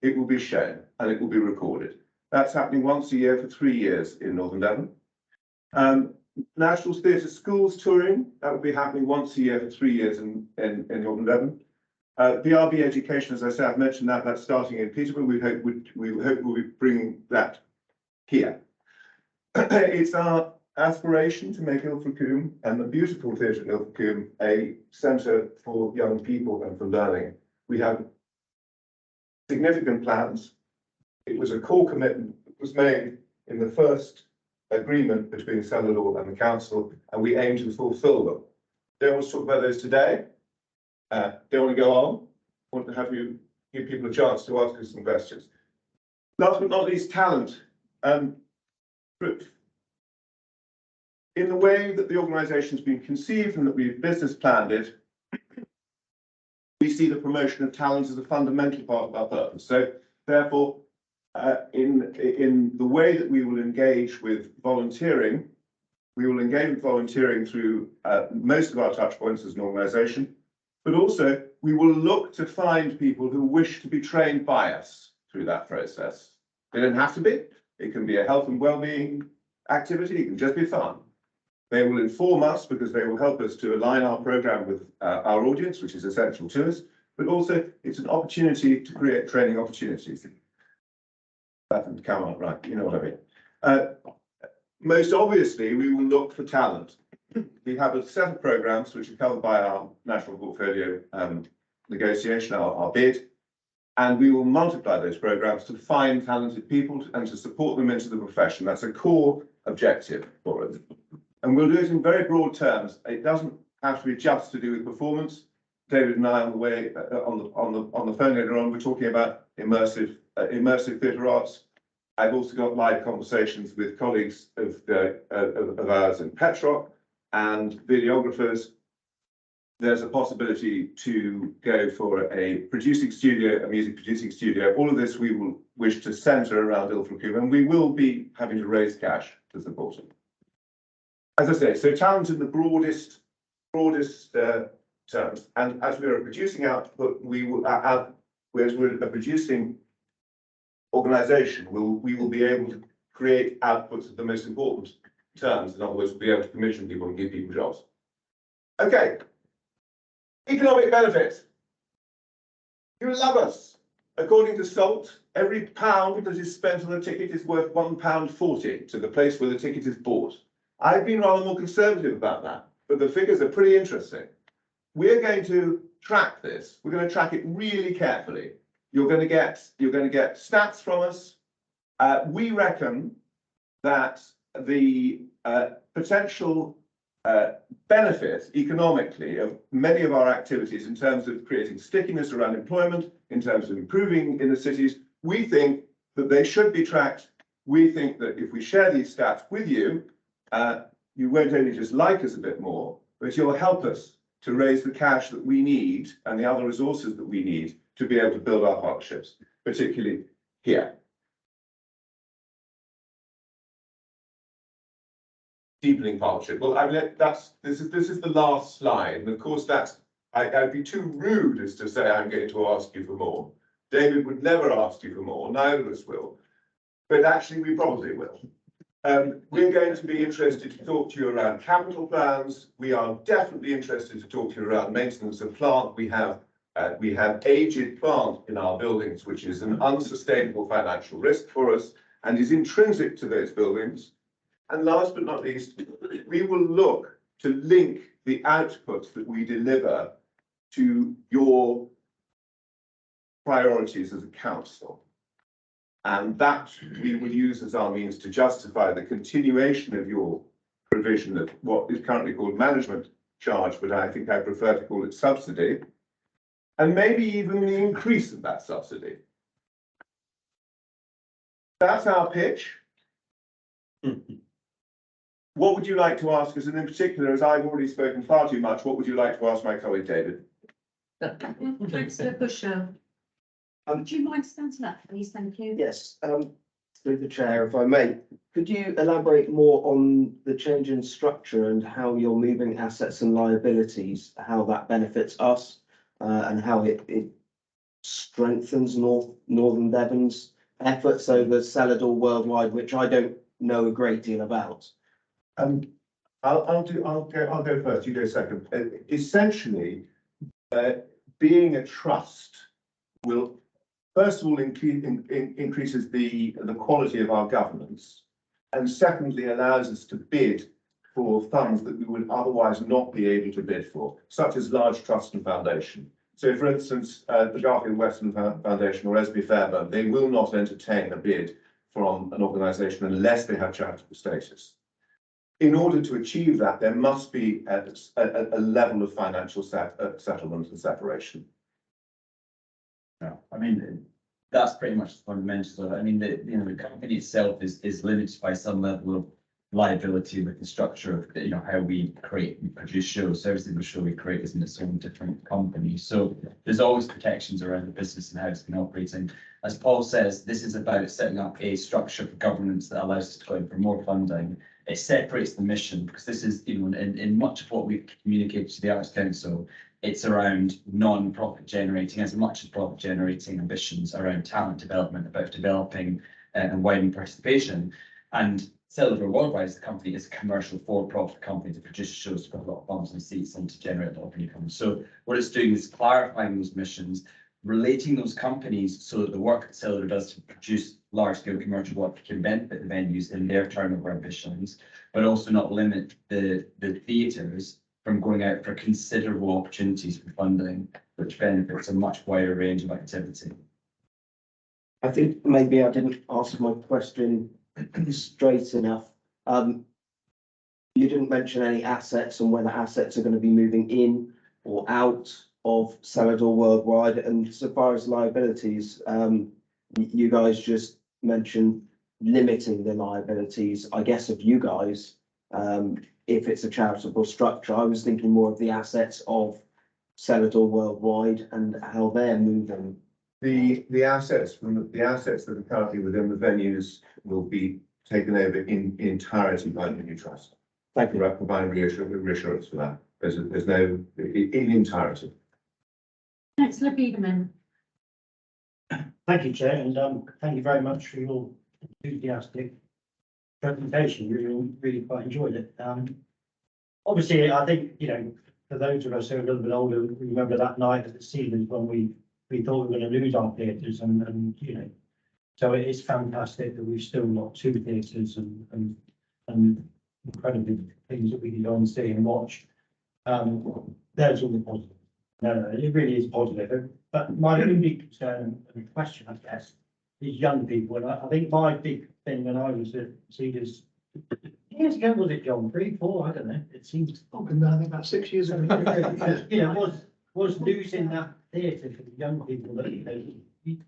it will be shown, and it will be recorded. That's happening once a year for 3 years in Northern Devon. National Theatre Schools touring, that will be happening once a year for 3 years in Northern Devon. BRB Education, as I said, I've mentioned that, that's starting in Peterborough. We hope we'll be bringing that here. It's our aspiration to make Ilfracombe and the beautiful theatre in Ilfracombe a centre for young people and for learning. We have significant plans. It was a core commitment that was made in the first agreement between Sellator and the council, and we aim to fulfil them. Don't want to talk about those today. Don't want to go on. Want to have you give people a chance to ask us some questions. Last but not least, talent. In the way that the organisation's been conceived and that we've business planned it, we see the promotion of talent as a fundamental part of our purpose. So therefore, in the way that we will engage with volunteering, we will engage with volunteering through most of our touch points as an organisation, but also we will look to find people who wish to be trained by us through that process. They don't have to be. It can be a health and well-being activity. It can just be fun. They will inform us because they will help us to align our programme with our audience, which is essential to us, but also it's an opportunity to create training opportunities. That didn't come out right, you know what I mean. Most obviously, we will look for talent. We have a set of programmes which are covered by our national portfolio negotiation, our bid, and we will multiply those programmes to find talented people and to support them into the profession. That's a core objective for us. And we'll do it in very broad terms. It doesn't have to be just to do with performance. David and I on the way on the phone later on, we're talking about immersive theatre arts. I've also got live conversations with colleagues of ours in Petrock and videographers. There's a possibility to go for a producing studio, a music producing studio. All of this we will wish to centre around Ilfracombe, and we will be having to raise cash to support it. As I say, so talent in the broadest terms, and as we're a producing output, we will, as we're a producing organisation, we will be able to create outputs of the most important terms. In other words, we'll be able to commission people and give people jobs. Okay, economic benefits. You love us. According to SALT, every pound that is spent on a ticket is worth £1.40 to the place where the ticket is bought. I've been rather more conservative about that, but the figures are pretty interesting. We're going to track this. We're going to track it really carefully. You're going to get stats from us. We reckon that the potential benefit economically of many of our activities in terms of creating stickiness around employment, in terms of improving in the cities, we think that they should be tracked. We think that if we share these stats with you, you won't only just like us a bit more, but you'll help us to raise the cash that we need and the other resources that we need to be able to build our partnerships, particularly here. Deepening partnership. Well, I mean, this is the last slide, and of course I'd be too rude as to say I'm going to ask you for more. David would never ask you for more, neither of us will, but actually we probably will. We're going to be interested to talk to you around capital plans. We are definitely interested to talk to you around maintenance of plant. We have aged plant in our buildings, which is an unsustainable financial risk for us and is intrinsic to those buildings. And last but not least, we will look to link the outputs that we deliver to your priorities as a council. And that we will use as our means to justify the continuation of your provision of what is currently called management charge, but I think I prefer to call it subsidy, and maybe even the increase of that subsidy. That's our pitch. What would you like to ask us? And in particular, as I've already spoken far too much, what would you like to ask my colleague David? Councillor Busher. Would you mind standing up, please? Thank you. Yes, through the chair, if I may, could you elaborate more on the change in structure and how you're moving assets and liabilities, how that benefits us, and how it strengthens Northern Devon's efforts over Sellator Worldwide, which I don't know a great deal about. I'll go first. You go second. Essentially, being a trust will first of all increases the quality of our governance, And secondly, allows us to bid for funds that we would otherwise not be able to bid for, such as large trust and foundation. So for instance, the Garfield Western Foundation or Esme Fairburn, they will not entertain a bid from an organisation unless they have charitable status. In order to achieve that, there must be a level of financial settlement and separation. No, I mean, that's pretty much the fundamentals of it. I mean, the company itself is limited by some level of liability with the structure of, how we create and produce shows. So every single show we create is in its own different company. So there's always protections around the business and how it's been operating. As Paul says, this is about setting up a structure for governance that allows us to go in for more funding. It separates the mission because this is, in much of what we've communicated to the Arts Council, it's around non-profit generating as much as profit generating ambitions around talent development, about developing and widening participation. And Cellular Worldwide as the company is a commercial for-profit company that produces shows to put a lot of bums and seats and to generate a lot of income. So what it's doing is clarifying those missions, relating those companies so that the work that Cellular does to produce large-scale commercial work can benefit the venues in their turnover ambitions, but also not limit the theatres from going out for considerable opportunities for funding, which benefits a much wider range of activity. I think maybe I didn't ask my question straight enough. You didn't mention any assets and whether assets are going to be moving in or out of Celador Worldwide. And so far as liabilities, you guys just mentioned limiting the liabilities, I guess, of you guys. If it's a charitable structure, I was thinking more of the assets of Celador Worldwide and how they're moving. The assets that are currently within the venues will be taken over in entirety by the new trust. Thank you. Providing reassurance for that. There's no in entirety. Councillor Biederman. Thank you, Chair, and thank you very much for your enthusiastic presentation. Really quite enjoyed it. Obviously, I think, for those of us who are a little bit older, we remember that night at the Stevens when we thought we were going to lose our theatres and so it is fantastic that we've still got two theatres and incredible things that we can go and see and watch. There's all the positive. No, it really is positive. But my only concern and question, I guess, is young people. And I think my big thing when I was at Cedars years ago, was it John? 3, 4, I don't know. It seems About 6 years ago. Was losing that theatre for the young people that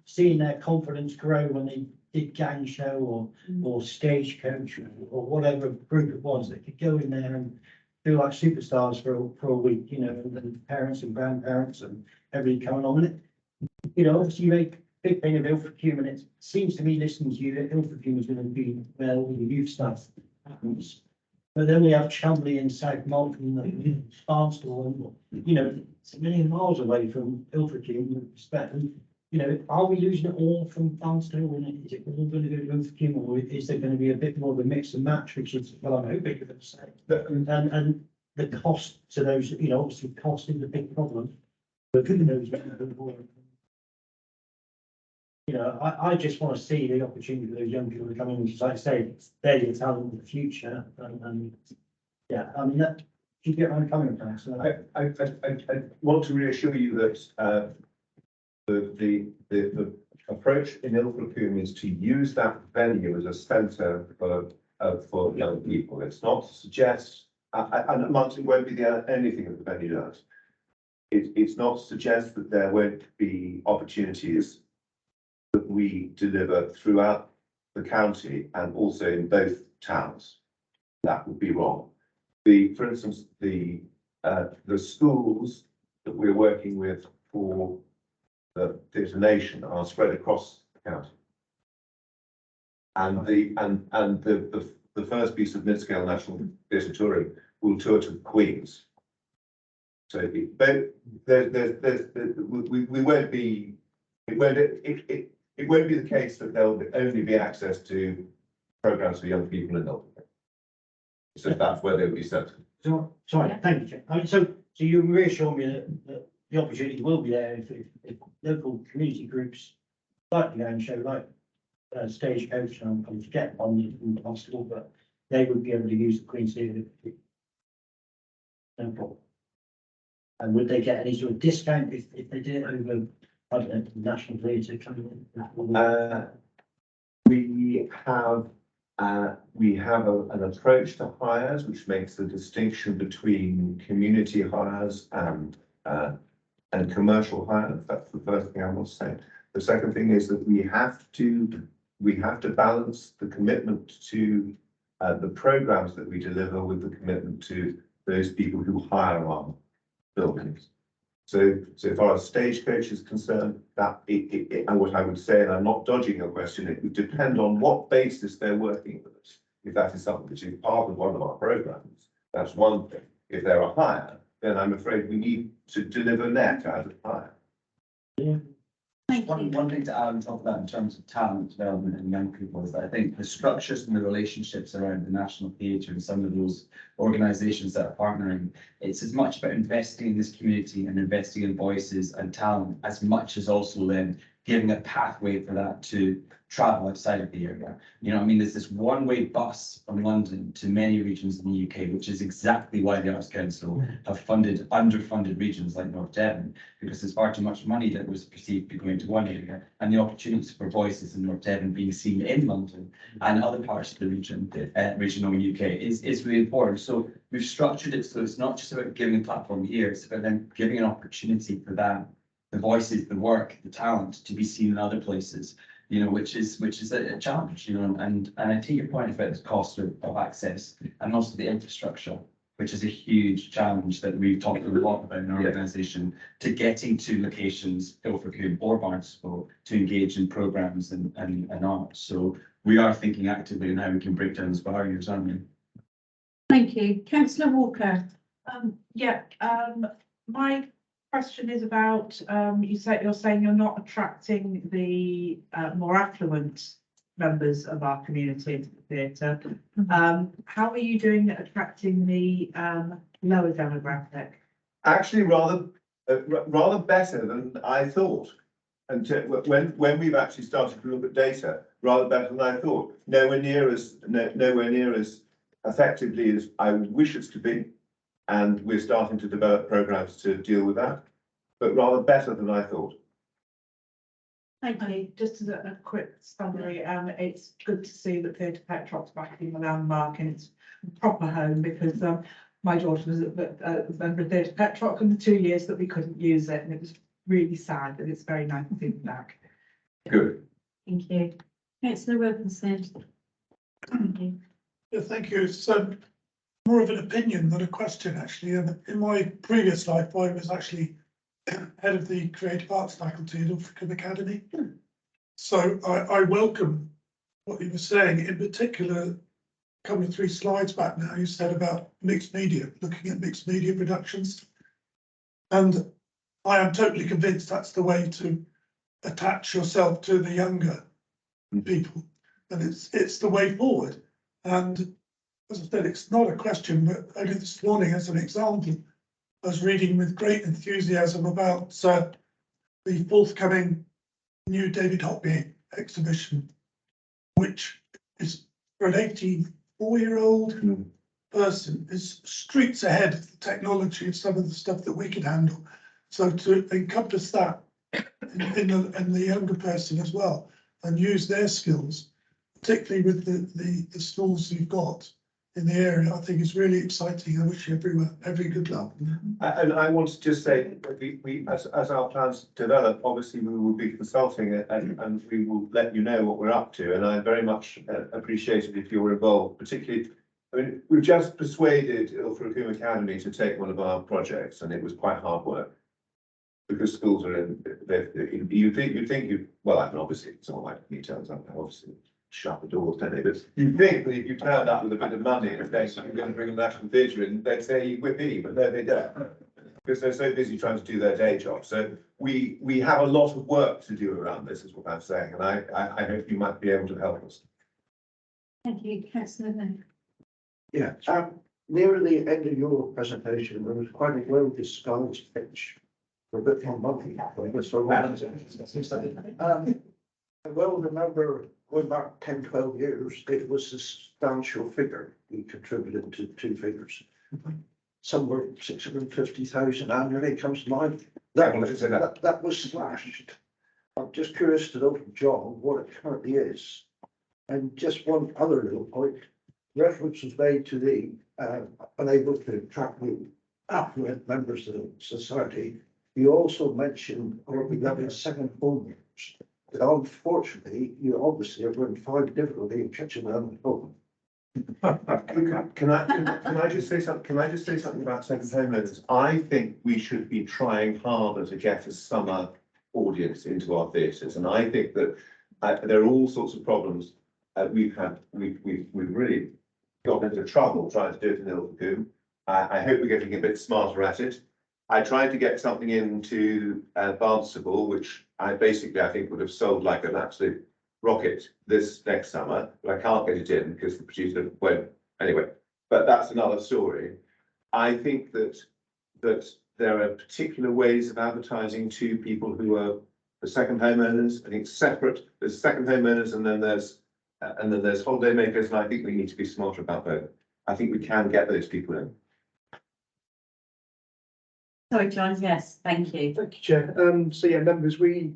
seeing their confidence grow when they did gang show or stagecoach or whatever group it was that could go in there and feel like superstars for a week, and then parents and grandparents and everybody coming on it. Obviously you make a big thing of Ilfracombe, and it seems to me listening to you that Ilfracombe is going to be where all the youth stuff happens. But then we have Chumley and South Malton and Barnstable, and it's a million miles away from Ilfracombe with respect. And, are we losing it all from Barnstable? And is it all going to go to Ilfracombe, or is there going to be a bit more of a mix and match, which is, well, I'm hoping you're going to say. And the cost to those, obviously cost is a big problem. But those I just want to see the opportunity for those young people to come in, because like I say, they're your talent of the future. And yeah, I mean, that you get where I'm coming from. So I want to reassure you that the approach in Ilfracombe is to use that venue as a centre for young people. It's not to suggest, and Martin won't be the only thing that the venue does. It's not to suggest that there won't be opportunities that we deliver throughout the county and also in both towns. That would be wrong. For instance, the schools that we're working with for the Theatre Nation are spread across the county. And the first piece of mid-scale national theatre touring will tour to Queens. So we won't be. It won't be the case that there will only be access to programmes for young people in Ilfracombe. So that's where they'll be set. So, sorry, thank you, Chair. I mean, so you reassure me that the opportunity will be there if local community groups like the gang show, like Stagecoach and I forget on the constable, but they would be able to use the Queen's Theatre. No problem. And would they get any sort of discount if they did it over, I don't know, the National Theatre coming in? We have an approach to hires which makes the distinction between community hires and commercial hires. That's the first thing I want to say. The second thing is that we have to balance the commitment to the programs that we deliver with the commitment to those people who hire our buildings. So far as Stagecoach is concerned, and what I would say, and I'm not dodging your question, it would depend on what basis they're working with us. If that is something which is part of one of our programs, that's one thing. If they're a hire, then I'm afraid we need to deliver net as a hire. One thing to add on top of that in terms of talent development and young people is that I think the structures and the relationships around the National Theatre and some of those organisations that are partnering, it's as much about investing in this community and investing in voices and talent as much as also then giving a pathway for that to travel outside of the area. You know what I mean? There's this one-way bus from London to many regions in the UK, which is exactly why the Arts Council have funded underfunded regions like North Devon, because there's far too much money that was perceived to be going to one area, and the opportunities for voices in North Devon being seen in London and other parts of the region, regional UK, is really important. So we've structured it so it's not just about giving a platform here, it's about then giving an opportunity for that, the voices, the work, the talent to be seen in other places. You know, which is a challenge, you know, and I take your point about the cost of access and also the infrastructure, which is a huge challenge that we've talked a lot about in our organisation, to getting to locations, Ilfracombe or Barnstaple, to engage in programmes and art. So we are thinking actively on how we can break down those barriers, aren't we? Thank you. Councillor Walker. My question is about, you're saying you're not attracting the more affluent members of our community into the theatre. How are you doing at attracting the lower demographic? Actually, rather better than I thought. And when we've actually started to look at data, rather better than I thought. Nowhere near as effectively as I would wish us to be. And we're starting to develop programs to deal with that, but rather better than I thought. Thank you. Just as a quick summary, it's good to see that Theatre Petrock's back in the landmark and its proper home, because my daughter was a member of Theatre Petrock in the 2 years that we couldn't use it, and it was really sad, and it's very nice to see it back. Good. Thank you. Councillor Wilkinson. Thank you. Yeah, thank you. It's more of an opinion than a question, actually. And in my previous life, I was actually head of the Creative Arts faculty at Ilfracombe Academy. So I welcome what you were saying. In particular, a couple of 3 slides back now, you said about mixed media, looking at mixed media productions. And I am totally convinced that's the way to attach yourself to the younger people. And it's the way forward. And as I said, it's not a question, but only this morning, as an example, I was reading with great enthusiasm about the forthcoming new David Hockney exhibition, which is for an 84-year-old person, is streets ahead of the technology of some of the stuff that we can handle. So to encompass that in the younger person as well, and use their skills, particularly with the schools you've got in the area, I think is really exciting. I wish you every good luck. And I want to just say that we as our plans develop, obviously we will be consulting it, and we will let you know what we're up to. And I very much appreciate it if you're involved, particularly. I mean, we've just persuaded Ilfracombe Academy to take one of our projects, and it was quite hard work, because schools are you think well, I mean, obviously it's all like details, obviously shut the doors, don't they? But you think that if you turned up with a bit of money and say you're going to bring a National Theatre in, they'd say whippy, but no, they don't, because they're so busy trying to do their day job. So we have a lot of work to do around this, is what I'm saying, and I hope you might be able to help us. Thank you, Councillor Lynn. Yeah, near the end of your presentation, there was quite a well disguised pitch for a bit more money. I well remember going back 10, 12 years, it was a substantial figure. We contributed to two figures. Somewhere 650,000 annually comes to mind. That was slashed. I'm just curious to know from John what it currently is. And just one other little point, reference was made to the unable to attract the affluent members of the society. You also mentioned or having second homes. But unfortunately, you obviously are going to find difficulty in catching them at home. Can I just say something? Can I just say something about second homeowners? I think we should be trying harder to get a summer audience into our theatres, and I think that there are all sorts of problems. We've really got into trouble trying to do it in Ilfracombe. I hope we're getting a bit smarter at it. I tried to get something into Barnstaple, which I think would have sold like an absolute rocket this next summer, but I can't get it in because the producer won't. Anyway, but that's another story. I think that there are particular ways of advertising to people who are the second homeowners. I think separate. There's second homeowners, and then there's holiday makers, and I think we need to be smarter about both. I think we can get those people in. Sorry, John, yes, thank you. Thank you, Chair. So yeah, members, we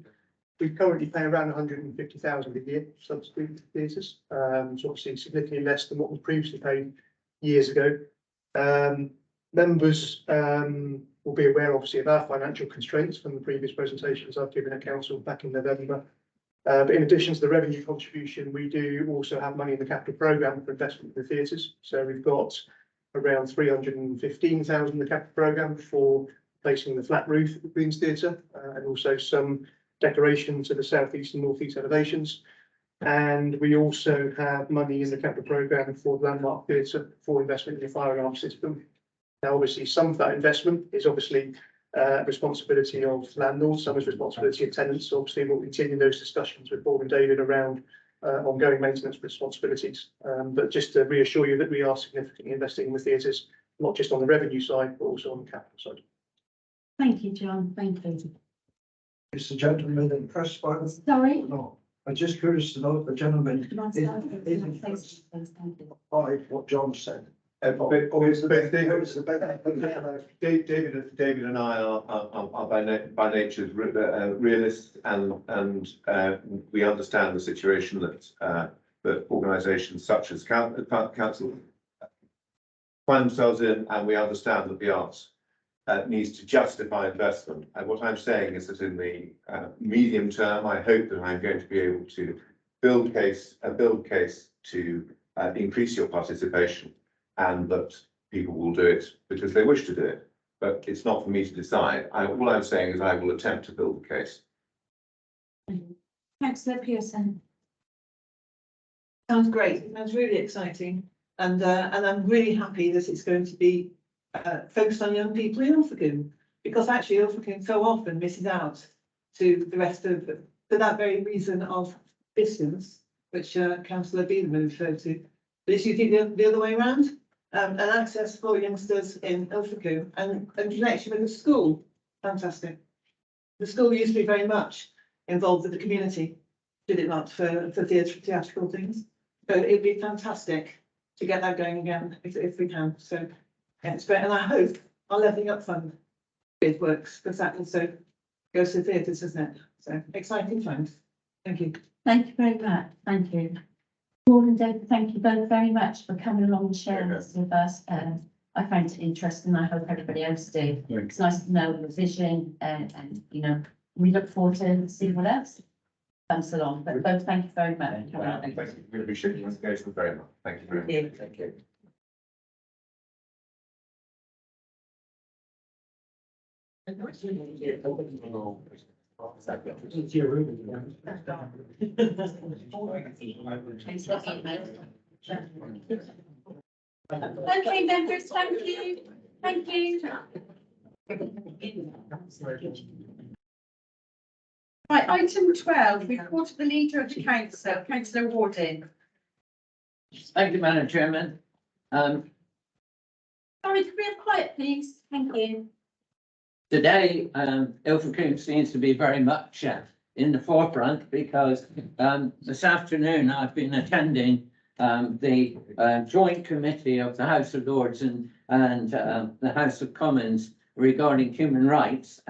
currently pay around 150,000 a year subsidy to theatres. So obviously significantly less than what was previously paid years ago. Members will be aware obviously of our financial constraints from the previous presentations I've given at council back in November. But in addition to the revenue contribution, we do also have money in the capital programme for investment in the theatres. So we've got around 315,000 in the capital programme for replacing the flat roof at the Queen's Theatre, and also some decoration to the southeast and northeast elevations. And we also have money in the capital programme for the Landmark Theatre for investment in the fire alarm system. Now, obviously, some of that investment is obviously responsibility of landlords, some is responsibility of tenants. So obviously, we'll continue those discussions with Bob and David around ongoing maintenance responsibilities. But just to reassure you that we are significantly investing in the theatres, not just on the revenue side, but also on the capital side. Thank you, John, thank you. Is the gentleman impressed by this? Sorry? No, I'm just curious to know if the gentleman Can I is start? impressed Thank you. by what John said. David and I are by nature realists, and we understand the situation that organisations such as council find themselves in, and we understand that the arts needs to justify investment. And what I'm saying is that in the medium term, I hope that I'm going to be able to build case to increase your participation, and that people will do it because they wish to do it. But it's not for me to decide. All I'm saying is I will attempt to build the case. Councillor Pearson. Sounds great. That's really exciting. And I'm really happy that it's going to be focused on young people in Ilfracombe, because actually Ilfracombe so often misses out to the rest of, for that very reason of distance, which Councillor Beedman referred to. But it's usually the other way around, and access for youngsters in Ilfracombe and connection with the school. Fantastic. The school used to be very much involved with the community, did it not, for theatrical things. So it'd be fantastic to get that going again if we can. So yeah, it's great, and I hope our Levelling Up Fund it works, because that also goes to theatres, doesn't it? So exciting times. Thank you. Thank you very much, thank you. Paul and David, thank you both very much for coming along and sharing this with us. I find it interesting, I hope everybody else did. It's nice to know the vision, and you know, we look forward to seeing what else comes along, but both thank you very much. Thank you. We appreciate your engagement very much. Thank you very much. Thank you. Okay, members, thank you. Thank you. Right, item 12, report of the leader of the council, Councillor Warden. Thank you, Madam Chairman. Sorry, could we have quiet, please? Thank you. Today, Ilfracombe seems to be very much in the forefront because this afternoon I've been attending the joint committee of the House of Lords and the House of Commons regarding human rights,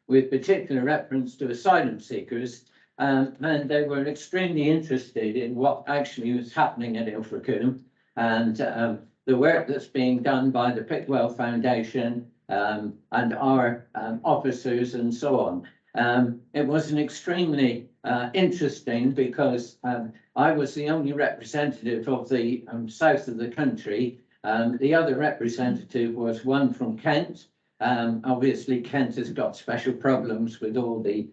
with particular reference to asylum seekers. And they were extremely interested in what actually was happening at Ilfracombe and the work that's being done by the Pickwell Foundation and our officers and so on. It was an extremely interesting because I was the only representative of the south of the country. The other representative was one from Kent. Obviously, Kent has got special problems with all the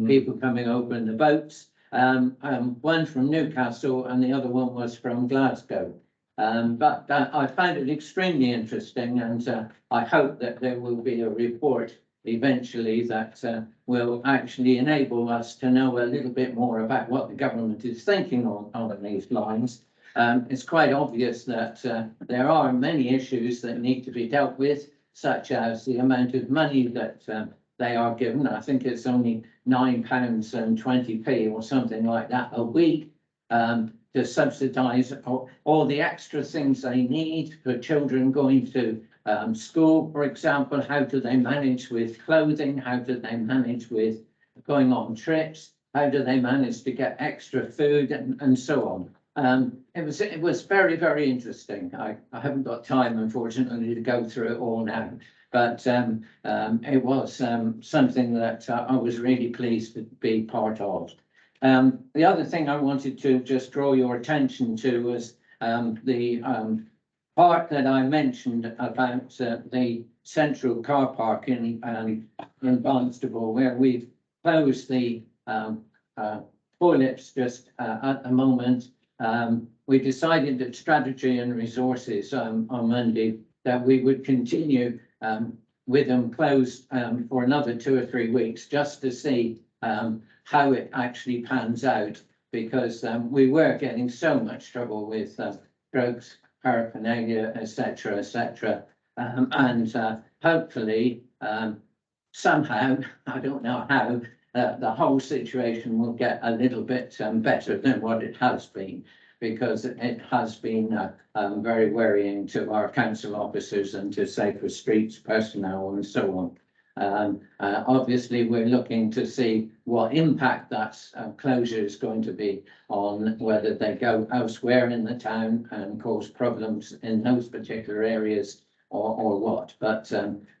people coming over in the boats. One from Newcastle and the other one was from Glasgow. But I found it extremely interesting, and I hope that there will be a report eventually that will actually enable us to know a little bit more about what the government is thinking on these lines. It's quite obvious that there are many issues that need to be dealt with, such as the amount of money that they are given. I think it's only £9.20 or something like that a week to subsidise all the extra things they need for children going to school, for example. How do they manage with clothing? How do they manage with going on trips? How do they manage to get extra food and so on? It was very, very interesting. I haven't got time, unfortunately, to go through it all now, but it was something that I was really pleased to be part of. The other thing I wanted to just draw your attention to was the part that I mentioned about the central car park in Barnstable, where we've closed the toilets just at the moment. We decided that Strategy and Resources on Monday that we would continue with them closed for another 2 or 3 weeks just to see how it actually pans out, because we were getting so much trouble with drugs, paraphernalia, etc., and hopefully somehow, I don't know how, the whole situation will get a little bit better than what it has been, because it has been very worrying to our council officers and to Safer Streets personnel and so on. Obviously, we're looking to see what impact that closure is going to be on whether they go elsewhere in the town and cause problems in those particular areas or what. But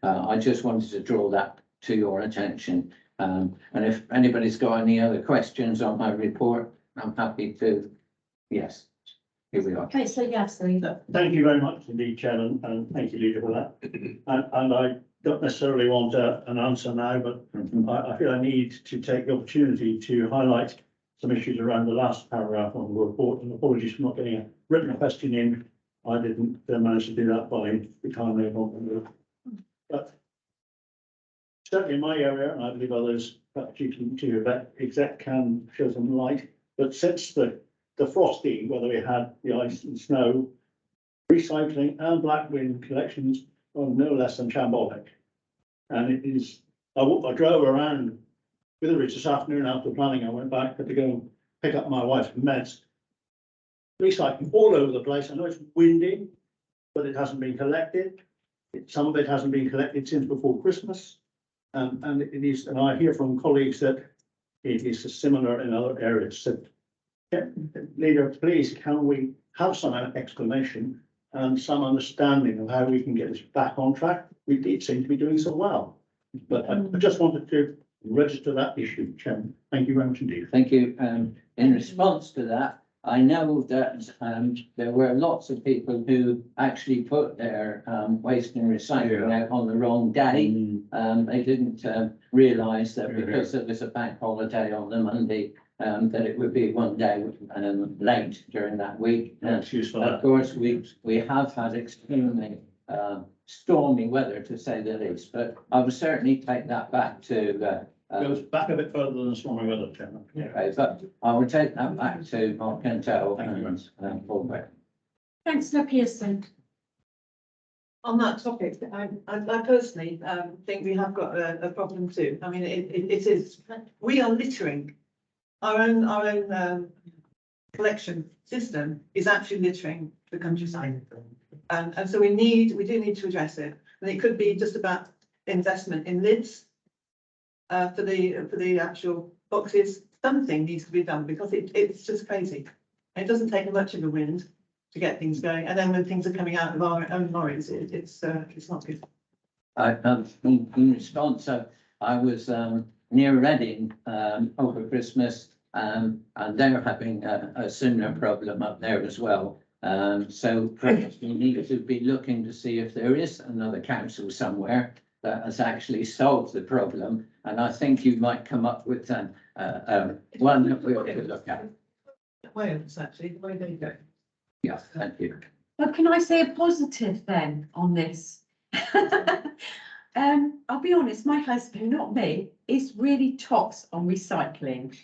I just wanted to draw that to your attention. And if anybody's got any other questions on my report, I'm happy to. Yes, here we are. Okay, so yes, Thank you very much indeed, Chairman, and thank you, Leader, for that. And I don't necessarily want an answer now, but I feel I need to take the opportunity to highlight some issues around the last paragraph on the report, and apologies for not getting a written question in. I didn't manage to do that by the time they wanted. But certainly in my area, and I believe others, perhaps you to exec can show some light, but since the frosty, whether we had the ice and snow, recycling and black bin collections are no less than shambolic. And it is, I drove around Witheridge this afternoon after planning. I went back, had to go and pick up my wife's meds. Recycling all over the place. I know it's windy, but it hasn't been collected. Some of it hasn't been collected since before Christmas. And it is, and I hear from colleagues that it is similar in other areas. So, Leader, please, can we have some explanation and some understanding of how we can get this back on track? We did seem to be doing so well, but I just wanted to register that issue, Chairman. Thank you very much indeed. Thank you. In response to that, I know that there were lots of people who actually put their waste and recycling out on the wrong day. They didn't realise that because there was a bank holiday on the Monday, that it would be one day late during that week. Of course, we have had extremely stormy weather, to say the least, but I will certainly take that back to Goes back a bit further than stormy weather, Chairman. okay, but I will take that back to Mark Kentel and Paul Beck. Councillor Pearson. On that topic, I personally think we have got a problem too. I mean, it is, we are littering. Our own collection system is actually littering the countryside. And so we do need to address it. And it could be just about investment in lids for the actual boxes. Something needs to be done because it's just crazy. It doesn't take much of a wind to get things going. And then when things are coming out of our own lorries, it's not good. In response, I was near Reading over Christmas, and they're having a similar problem up there as well. So perhaps we need to be looking to see if there is another council somewhere that has actually solved the problem. And I think you might come up with one that we ought to look at. Wales, actually, the way they go. Yeah, thank you. But can I say a positive then on this? I'll be honest, my husband, not me, is really tops on recycling.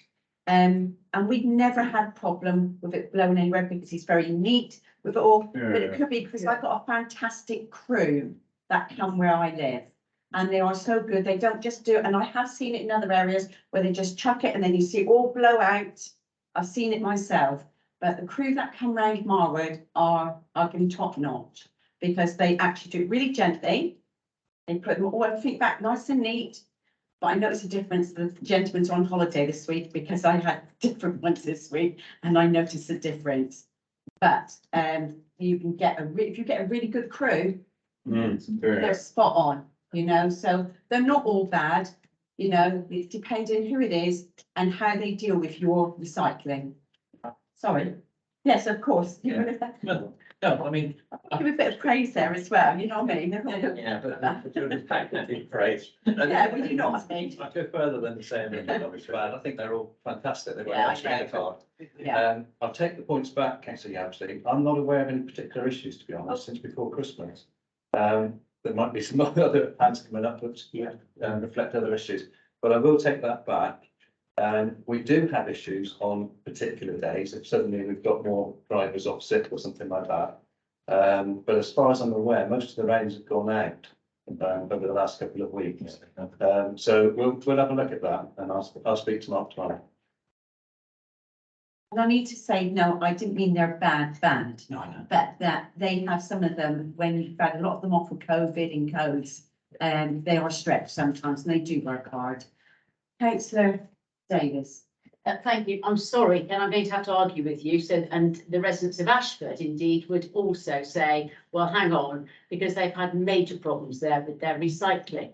And we've never had problem with it blowing anywhere because he's very neat with it all. But it could be because I've got a fantastic crew that come where I live. And they are so good. They don't just do it. And I have seen it in other areas where they just chuck it and then you see it all blow out. I've seen it myself. But the crew that come round Marwood are going top notch because they actually do it really gently. They put them all everything back nice and neat. But I noticed a difference. The gentlemen's on holiday this week because I had different ones this week and I noticed a difference. But you can get if you get a really good crew, they're spot on, you know, so they're not all bad, you know, it's depending who it is and how they deal with your recycling. Sorry. Yes, of course. Yeah. No, I mean. Give a bit of praise there as well, you know what I mean? Yeah, but you're just packaging praise. Yeah, we do not mean. I go further than saying that they're not bad. I think they're all fantastic. They've Yeah, got a card. Yeah. I'll take the points back, Councillor Yabsley. I'm not aware of any particular issues, to be honest, since before Christmas. There might be some other plans coming up which reflect other issues, but I will take that back. We do have issues on particular days, if suddenly we've got more drivers off sick or something like that. But as far as I'm aware, most of the rains have gone out over the last couple of weeks. So we'll have a look at that and I'll speak to Mark tomorrow. And I need to say, no, I didn't mean they're bad, No, I know. but that they have some of them, when you've had a lot of them off of COVID and codes, they are stretched sometimes and they do work hard. Councillor Davis. Thank you. I'm sorry, and I'm going to have to argue with you. So, and the residents of Ashford indeed would also say, well, hang on, because they've had major problems there with their recycling.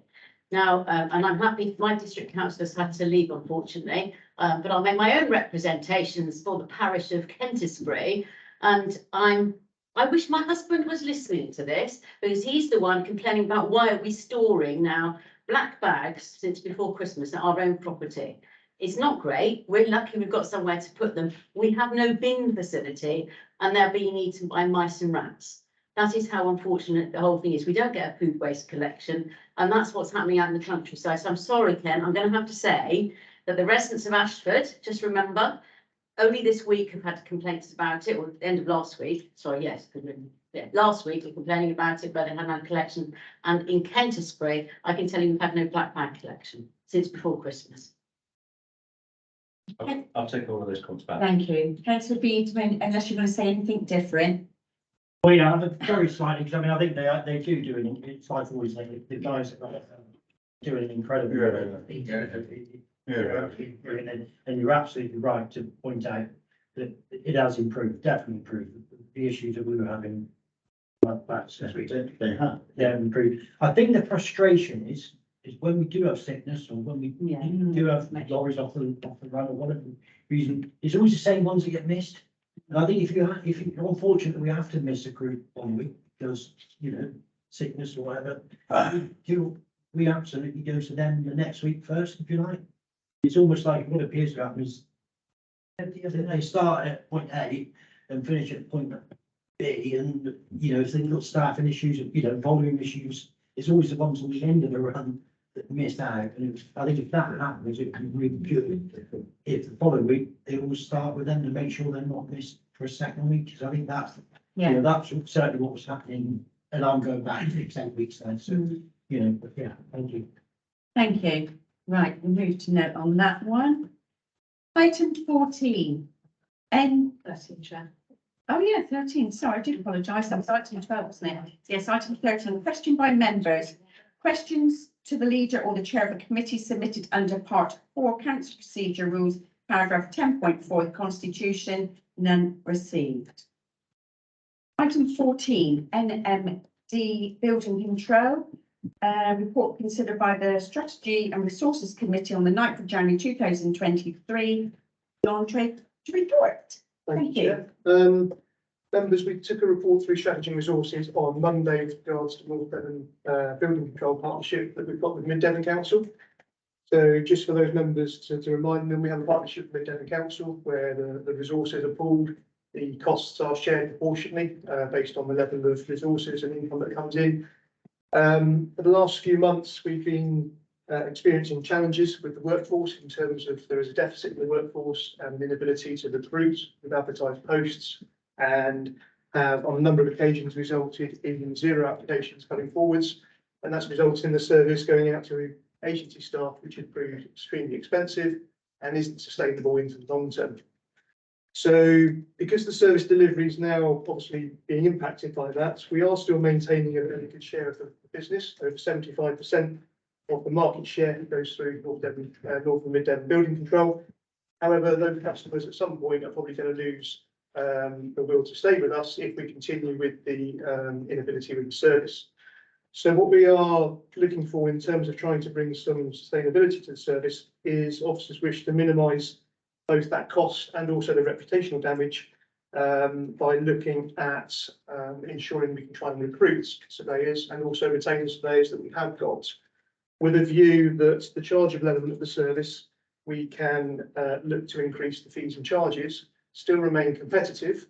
Now, and I'm happy my district councillors had to leave, unfortunately, but I'll make my own representations for the parish of Kentisbury. And I wish my husband was listening to this because he's the one complaining about why are we storing now black bags since before Christmas at our own property. It's not great. We're lucky we've got somewhere to put them. We have no bin facility and they're being eaten by mice and rats. That is how unfortunate the whole thing is. We don't get a food waste collection and that's what's happening out in the countryside. So I'm sorry, Ken, I'm going to have to say that the residents of Ashford, just remember, only this week have had complaints about it, or at the end of last week. Sorry, yes, last week we're complaining about it, but they hadn't had a collection. And in Kentisbury, I can tell you we've had no black bag collection since before Christmas. I'll take all of those comments back. Thank you. Councillor Beardman, unless you're going to say anything different. Well, yeah, very slightly, because I mean, I think they do an, it's like always, the guys do an incredible. And you're absolutely right to point out that it has improved, definitely improved. The issues that we were having, they have improved. I think the frustration is when we do have sickness or when we do have lorries off the run or whatever reason, it's always the same ones that get missed. And I think if you're unfortunate, we have to miss a group 1 week because, you know, sickness or whatever, we absolutely go to them the next week first, if you like. It's almost like what appears to happen is they start at point A and finish at point B, and you know, if they've got staffing issues, you know, volume issues, it's always the ones on the end of the run that missed out. And I think if that happens, it can be really good. If the following week they will start with them to make sure they're not missed for a second week, because I think that's you know, that's certainly what was happening and I'm going back for 10 weeks then, so, you know, but yeah, thank you. Thank you. Right, we'll move to note on that one. Item 14. Oh yeah, 13, sorry, I do apologise, that was item 12, wasn't it? Yes, item 13, question by members. Questions to the leader or the chair of a committee submitted under part 4 council procedure rules, paragraph 10.4 of the constitution, none received. Item 14, NMD building control. Report considered by the Strategy and Resources Committee on the 9th of January 2023. John Trade to report. Thank you. Chair. Members, we took a report through Strategy and Resources on Monday with regards to North Devon Building Control Partnership that we've got with Mid Devon Council. So just for those members to remind them, we have a partnership with Mid Devon Council where the resources are pooled, the costs are shared proportionally based on the level of resources and income that comes in. For the last few months, we've been experiencing challenges with the workforce in terms of there is a deficit in the workforce and an inability to recruit with advertised posts, and have on a number of occasions resulted in 0 applications coming forwards, and that's resulted in the service going out to agency staff, which has proved extremely expensive and isn't sustainable into the long term. So because the service delivery is now obviously being impacted by that, we are still maintaining a very good share of the business. Over 75% of the market share goes through North and Mid Devon Building Control. However, those customers at some point are probably going to lose the will to stay with us if we continue with the inability with the service. So what we are looking for in terms of trying to bring some sustainability to the service is officers wish to minimise both that cost and also the reputational damage by looking at ensuring we can try and recruit surveyors and also retain the surveyors that we have got, with a view that the chargeable element of the service, we can look to increase the fees and charges, still remain competitive,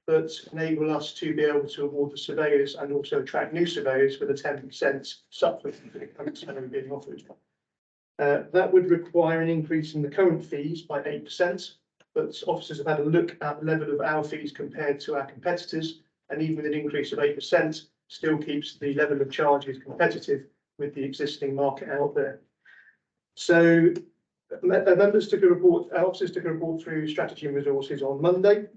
but enable us to be able to award the surveyors and also attract new surveyors with a 10% supplement to the current salary being offered. That would require an increase in the current fees by 8%, but officers have had a look at the level of our fees compared to our competitors, and even with an increase of 8%, still keeps the level of charges competitive with the existing market out there. So members took a report, officers took a report through Strategy and Resources on Monday.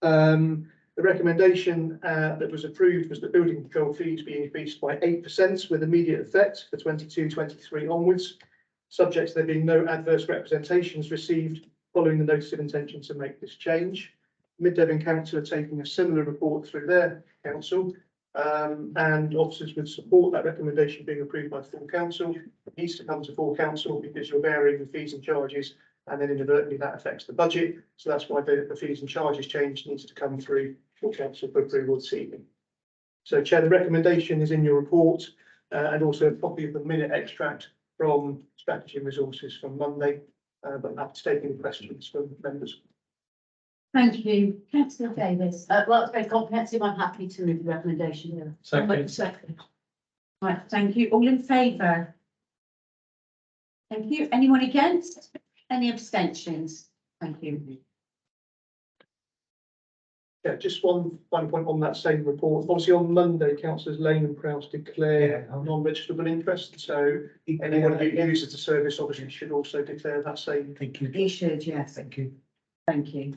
The recommendation that was approved was that building control fees be increased by 8% with immediate effect for 22-23 onwards, subject to there being no adverse representations received following the notice of intention to make this change. Mid Devon Council are taking a similar report through their council, and officers would support that recommendation being approved by full council. It needs to come to full council because you're varying the fees and charges, and then inadvertently that affects the budget. So that's why the fees and charges change needs to come through full council for approval this evening. So Chair, the recommendation is in your report, and also a copy of the minute extract from Strategy and Resources from Monday, but I'm happy to take any questions from members. Thank you. Councillor Davis. Well, it's very comprehensive. I'm happy to move the recommendation. Second. Right, thank you. All in favour? Thank you. Anyone against? Any abstentions? Thank you. Yeah, just one final point on that same report. Obviously, on Monday, councillors Lane and Prowse declare non-registrable interest. So anyone who uses the service obviously should also declare that same. Thank you. You should, yes. Thank you. Thank you.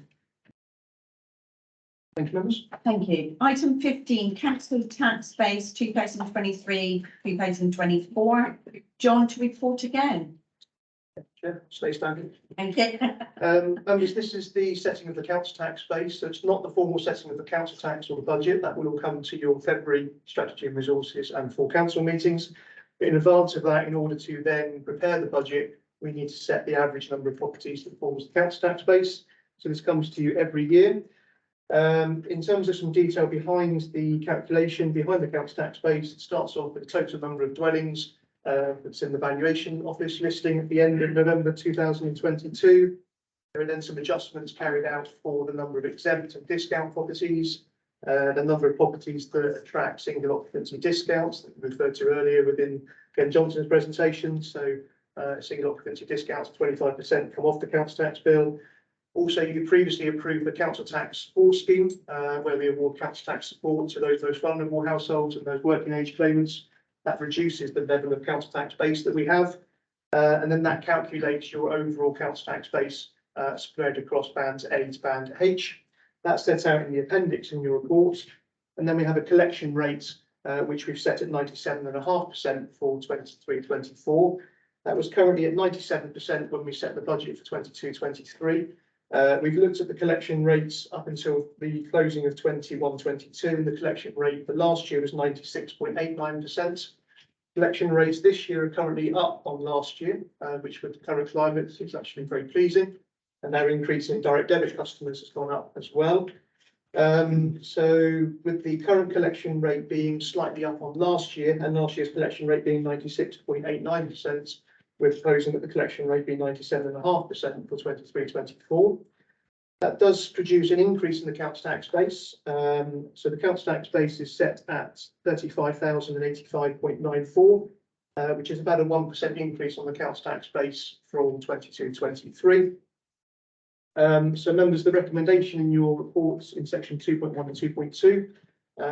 Thank you, members. Thank you. Item 15, council tax base 2023-2024. John to report again. Chair, stay standing. Thank you. Members, this is the setting of the council tax base. So it's not the formal setting of the council tax or the budget. That will all come to your February Strategy and Resources and full council meetings. But in advance of that, in order to then prepare the budget, we need to set the average number of properties that forms the council tax base. So this comes to you every year. In terms of some detail behind the calculation, behind the council tax base, it starts off with the total number of dwellings that's in the valuation office listing at the end of November 2022. There are then some adjustments carried out for the number of exempt and discount properties, the number of properties that attract single occupancy discounts that we referred to earlier within Ken Johnson's presentation. So single occupancy discounts, 25% come off the council tax bill. Also, you previously approved the council tax support scheme, where we award council tax support to those most vulnerable households and those working age claimants. That reduces the level of council tax base that we have. And then that calculates your overall council tax base spread across bands A to band H. That's set out in the appendix in your report. And then we have a collection rate, which we've set at 97.5% for 23-24. That was currently at 97% when we set the budget for 22-23. We've looked at the collection rates up until the closing of 21-22, and the collection rate for last year was 96.89%. Collection rates this year are currently up on last year, which with the current climate is actually very pleasing. And our increase in direct debit customers has gone up as well. So with the current collection rate being slightly up on last year and last year's collection rate being 96.89%, we're proposing that the collection rate be 97.5% for 23-24. That does produce an increase in the council tax base. So the council tax base is set at 35,085.94, which is about a 1% increase on the council tax base from 22-23. So members, the recommendation in your reports in section 2.1 and 2.2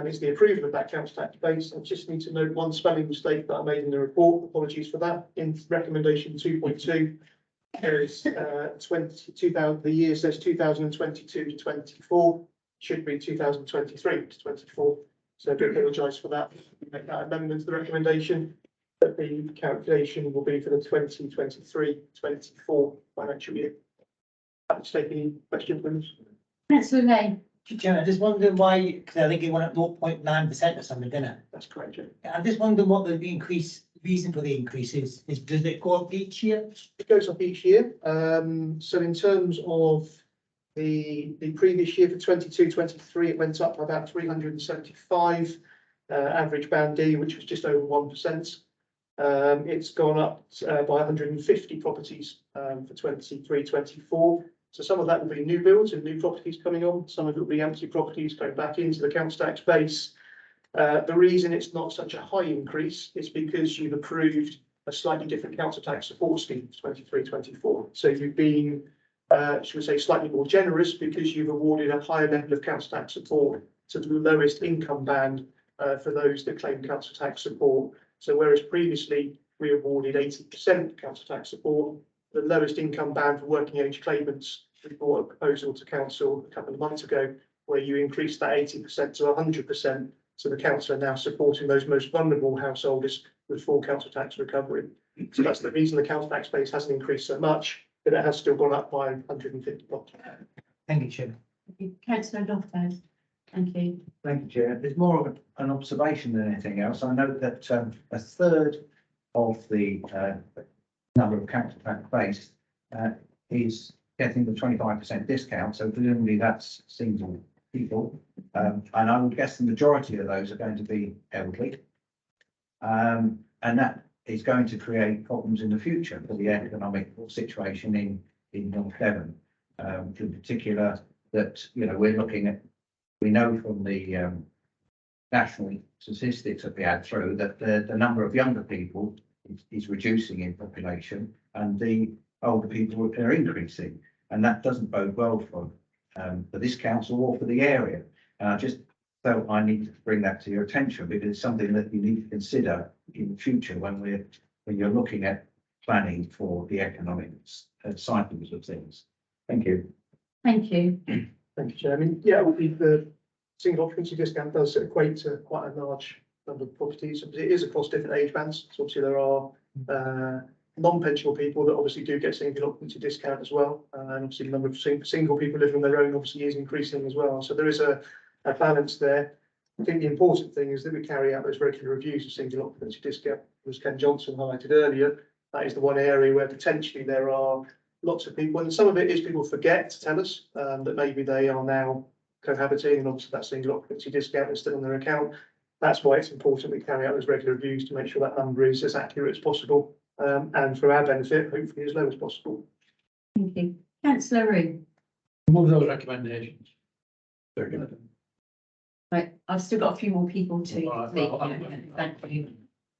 is the approval of that council tax base. I just need to note one spelling mistake that I made in the report. Apologies for that. In recommendation 2.2, there is 2000. The year says 2022 to 24. Should be 2023 to 24. So I do apologise for that. We make that amendment to the recommendation. But the calculation will be for the 2023-24 financial year. Happy to take any questions, please. Councillor Lane. Chair, I just wondering why, because I think it went up 0.9% or something, didn't it? That's correct, Jim. I'm just wondering what the reason for the increase is does it go up each year? It goes up each year. So in terms of the previous year for 22-23, it went up by about 375, average band D, which was just over 1%. It's gone up by 150 properties for 23-24. So some of that will be new builds and new properties coming on. Some of it will be empty properties going back into the council tax base. The reason it's not such a high increase is because you've approved a slightly different council tax support scheme for 23-24. So you've been, should we say, slightly more generous because you've awarded a higher level of council tax support to the lowest income band for those that claim council tax support. So whereas previously we awarded 80% council tax support, the lowest income band for working age claimants, we brought a proposal to council a couple of months ago where you increased that 80% to 100%. So the council are now supporting those most vulnerable householders with full council tax recovery. So that's the reason the council tax base hasn't increased so much, but it has still gone up by 150 blocks. Thank you, Chair. Councillor Loftus. Thank you. Thank you, Chair. There's more of an observation than anything else. I know that a third of the number of council tax base is getting the 25% discount. So presumably that's single people. And I would guess the majority of those are going to be elderly. And that is going to create problems in the future for the economic situation in North Devon. In particular, that, you know, we're looking at, we know from the national statistics that we had through that the number of younger people is reducing in population and the older people are increasing. And that doesn't bode well for this council or for the area. And I just felt I need to bring that to your attention because it's something that you need to consider in the future when you're looking at planning for the economic cycles of things. Thank you. Thank you. Thank you, Chair. I mean, yeah, it will be the single occupancy discount does equate to quite a large number of properties. It is across different age bands. So obviously there are non-pensionable people that obviously do get single occupancy discount as well. And obviously the number of single people living on their own obviously is increasing as well. So there is a balance there. I think the important thing is that we carry out those regular reviews of single occupancy discount. As Ken Johnson highlighted earlier, that is the one area where potentially there are lots of people, and some of it is people forget to tell us that maybe they are now cohabiting, and obviously that single occupancy discount is still on their account. That's why it's important we carry out those regular reviews to make sure that number is as accurate as possible, and for our benefit, hopefully as low as possible. Thank you. Councillor Roux. Move those recommendations. Second. Right, I've still got a few more people to All right, speak. well, Thank you.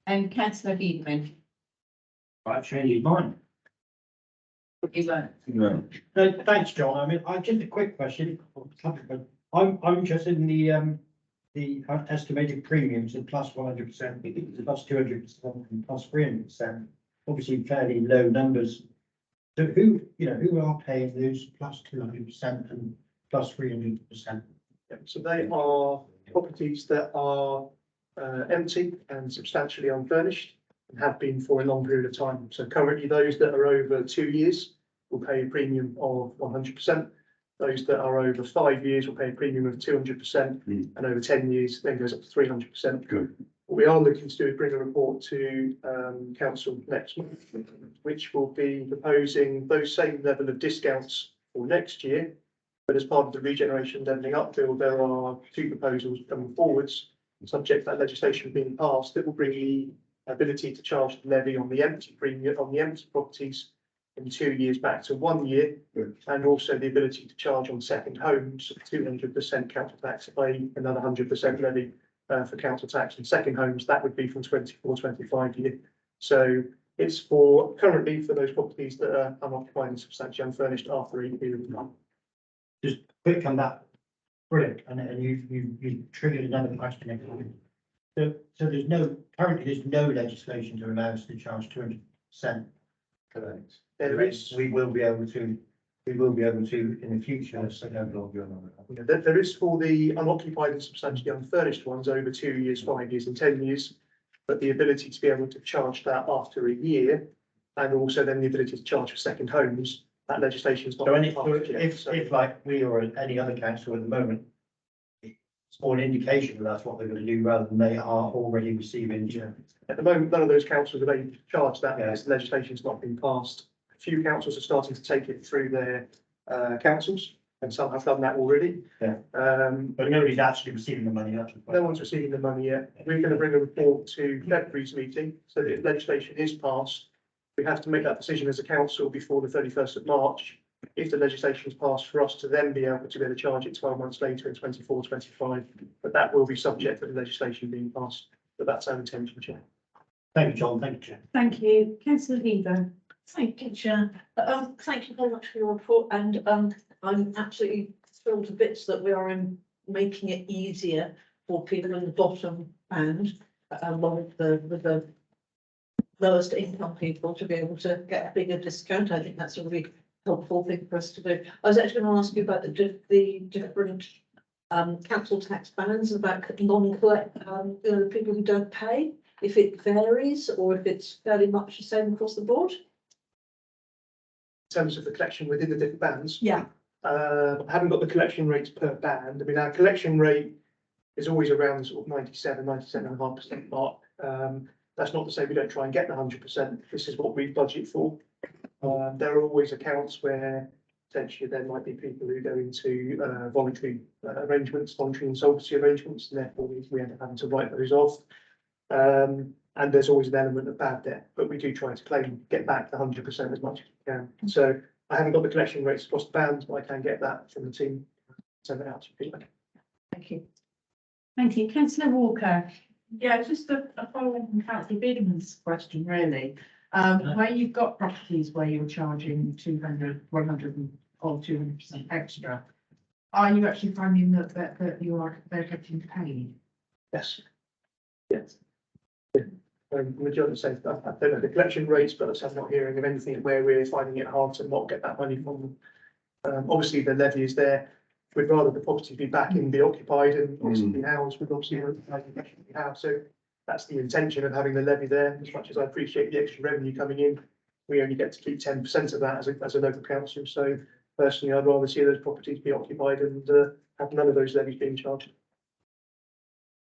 And Councillor Wiedemann. I've changed mine. No. No, thanks, John. I mean, I just a quick question. I'm interested in the estimated premiums of plus 100%, plus 200%, and plus 300%. Obviously fairly low numbers. So who are paying those plus 200% and plus 300%? So they are properties that are empty and substantially unfurnished and have been for a long period of time. So currently those that are over 2 years will pay a premium of 100%. Those that are over 5 years will pay a premium of 200%, and over 10 years then goes up to 300%. Good. What we are looking to do is bring a report to council next month, which will be proposing those same level of discounts for next year. But as part of the regeneration levelling up bill, there are 2 proposals coming forwards, subject to that legislation being passed, that will bring the ability to charge the levy on the empty premium, on the empty properties in 2 years back to 1 year, and also the ability to charge on second homes 200% council tax, pay another 100% levy for council tax on second homes. That would be from 24-25 year. So it's for currently for those properties that are unoccupied and substantially unfurnished after a period of time. Just quick on that. Brilliant. And you triggered another question. So currently there's no legislation to allow us to charge 200%. Correct. There is. We will be able to in the future. So There is for the unoccupied and substantially unfurnished ones over 2 years, 5 years and 10 years, but the ability to be able to charge that after a year, and also then the ability to charge for second homes, that legislation is not. So if like we or any other council at the moment, it's more an indication that that's what they're going to do rather than they are already receiving. At the moment, none of those councils are able to charge that because the legislation's not been passed. A few councils are starting to take it through their councils, and some have done that already. But nobody's actually receiving the money. No one's receiving the money yet. We're going to bring a report to February's meeting, so that if legislation is passed, we have to make that decision as a council before the 31st of March. If the legislation is passed, for us to then be able to charge it 12 months later in 24-25, but that will be subject to the legislation being passed. But that's our intention, Chair. Thank you, John. Thank you, Chair. Thank you. Councillor Heather. Thank you, Chair. Thank you very much for your report, and I'm absolutely thrilled to bits that we are making it easier for people in the bottom band, with the lowest income people to be able to get a bigger discount. I think that's a really helpful thing for us to do. I was actually going to ask you about the different council tax bands, about non-collect, the people who don't pay, if it varies or if it's fairly much the same across the board. In terms of the collection within the different bands. Yeah. I haven't got the collection rates per band. I mean, our collection rate is always around sort of 97.5% mark. That's not to say we don't try and get the 100%. This is what we budget for. There are always accounts where potentially there might be people who go into voluntary arrangements, voluntary insolvency arrangements, and therefore we end up having to write those off. And there's always an element of bad debt, but we do try to get back the 100% as much as we can. So I haven't got the collection rates across the bands, but I can get that from the team. Send it out to people. Thank you. Thank you. Councillor Walker. Yeah, just a follow-on from Councillor Biedman's question, really. Where you've got properties where you're charging 200, 100 or 200% extra, are you actually finding that they're getting paid? Yes. Yes. Majority say I don't know the collection rates, but I'm not hearing of anything where we're finding it hard to not get that money from them. Obviously, the levy is there. We'd rather the property be back and be occupied and obviously be housed with obviously we have. So that's the intention of having the levy there. As much as I appreciate the extra revenue coming in, we only get to keep 10% of that as a local council. So personally, I'd rather see those properties be occupied and have none of those levies being charged.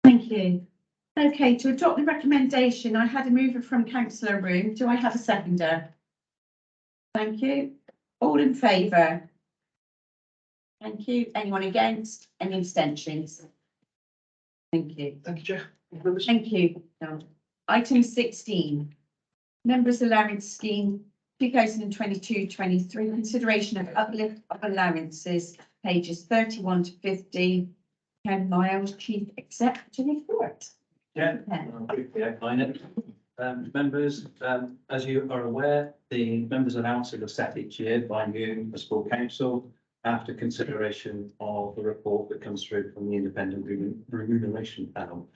Thank you. Okay, to adopt the recommendation, I had a mover from councillor Room. Do I have a seconder? Thank you. All in favour? Thank you. Anyone against? Any abstentions? Thank you. Thank you, Chair. Thank you. Item 16. Members' Allowance Scheme 2022-23. Consideration of uplift of allowances, pages 31 to 50. Ken Miles, Chief Executive Report. Yeah, I know. Members, as you are aware, the members' allowances are set each year by you as full council after consideration of the report that comes through from the independent remuneration panel.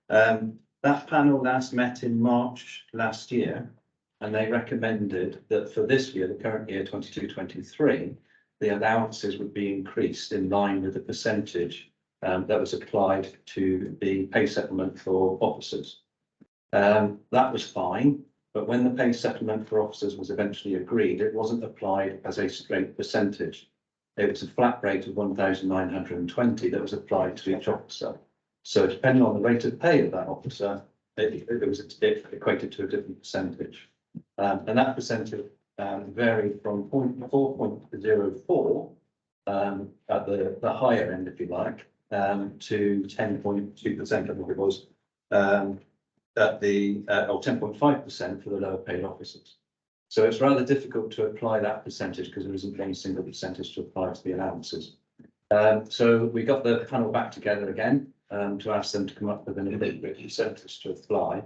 That panel last met in March last year, and they recommended that for this year, the current year 22-23, the allowances would be increased in line with the percentage that was applied to the pay settlement for officers. That was fine, but when the pay settlement for officers was eventually agreed, it wasn't applied as a straight percentage. It was a flat rate of 1,920 that was applied to each officer. So depending on the rate of pay of that officer, it equated to a different percentage. And that percentage varied from 4.04 at the higher end, if you like, to 10.2%, I think it was, at the or 10.5% for the lower paid officers. So it's rather difficult to apply that percentage because there isn't any single percentage to apply to the allowances. So we got the panel back together again to ask them to come up with an appropriate percentage to apply.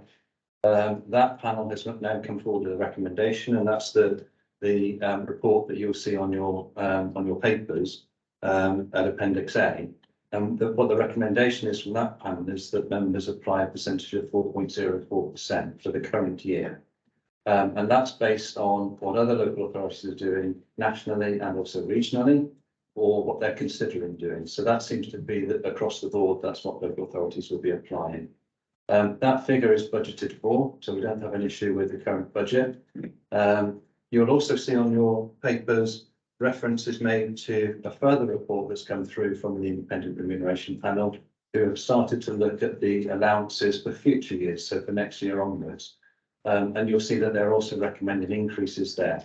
That panel has now come forward with a recommendation, and that's the report that you'll see on your papers at Appendix A. And what the recommendation is from that panel is that members apply a percentage of 4.04% for the current year. And that's based on what other local authorities are doing nationally and also regionally, or what they're considering doing. So that seems to be that across the board, that's what local authorities will be applying. That figure is budgeted for, so we don't have an issue with the current budget. You'll also see on your papers reference is made to a further report that's come through from the independent remuneration panel, who have started to look at the allowances for future years, so for next year onwards. And you'll see that they're also recommending increases there.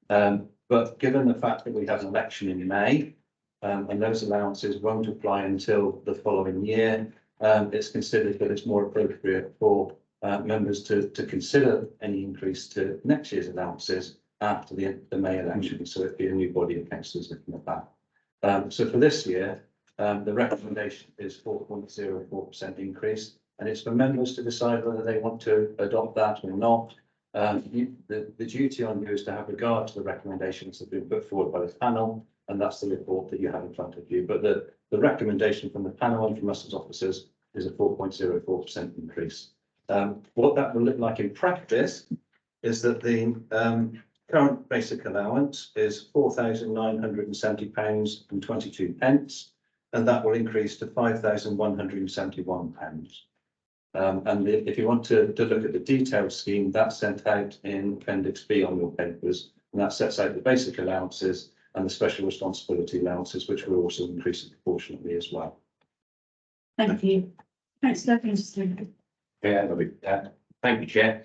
But given the fact that we have an election in May, and those allowances won't apply until the following year, it's considered that it's more appropriate for members to consider any increase to next year's allowances after the May election, so it'd be a new body of councillors looking at that. So for this year, the recommendation is 4.04% increase, and it's for members to decide whether they want to adopt that or not. The duty on you is to have regard to the recommendations that have been put forward by the panel, and that's the report that you have in front of you. But the recommendation from the panel and from us as officers is a 4.04% increase. What that will look like in practice is that the current basic allowance is £4,970.22, and that will increase to £5,171. And if you want to look at the detailed scheme, that's sent out in Appendix B on your papers, and that sets out the basic allowances and the special responsibility allowances, which will also increase proportionately as well. Thank you. Councillor Kingston. Yeah, thank you, Chair.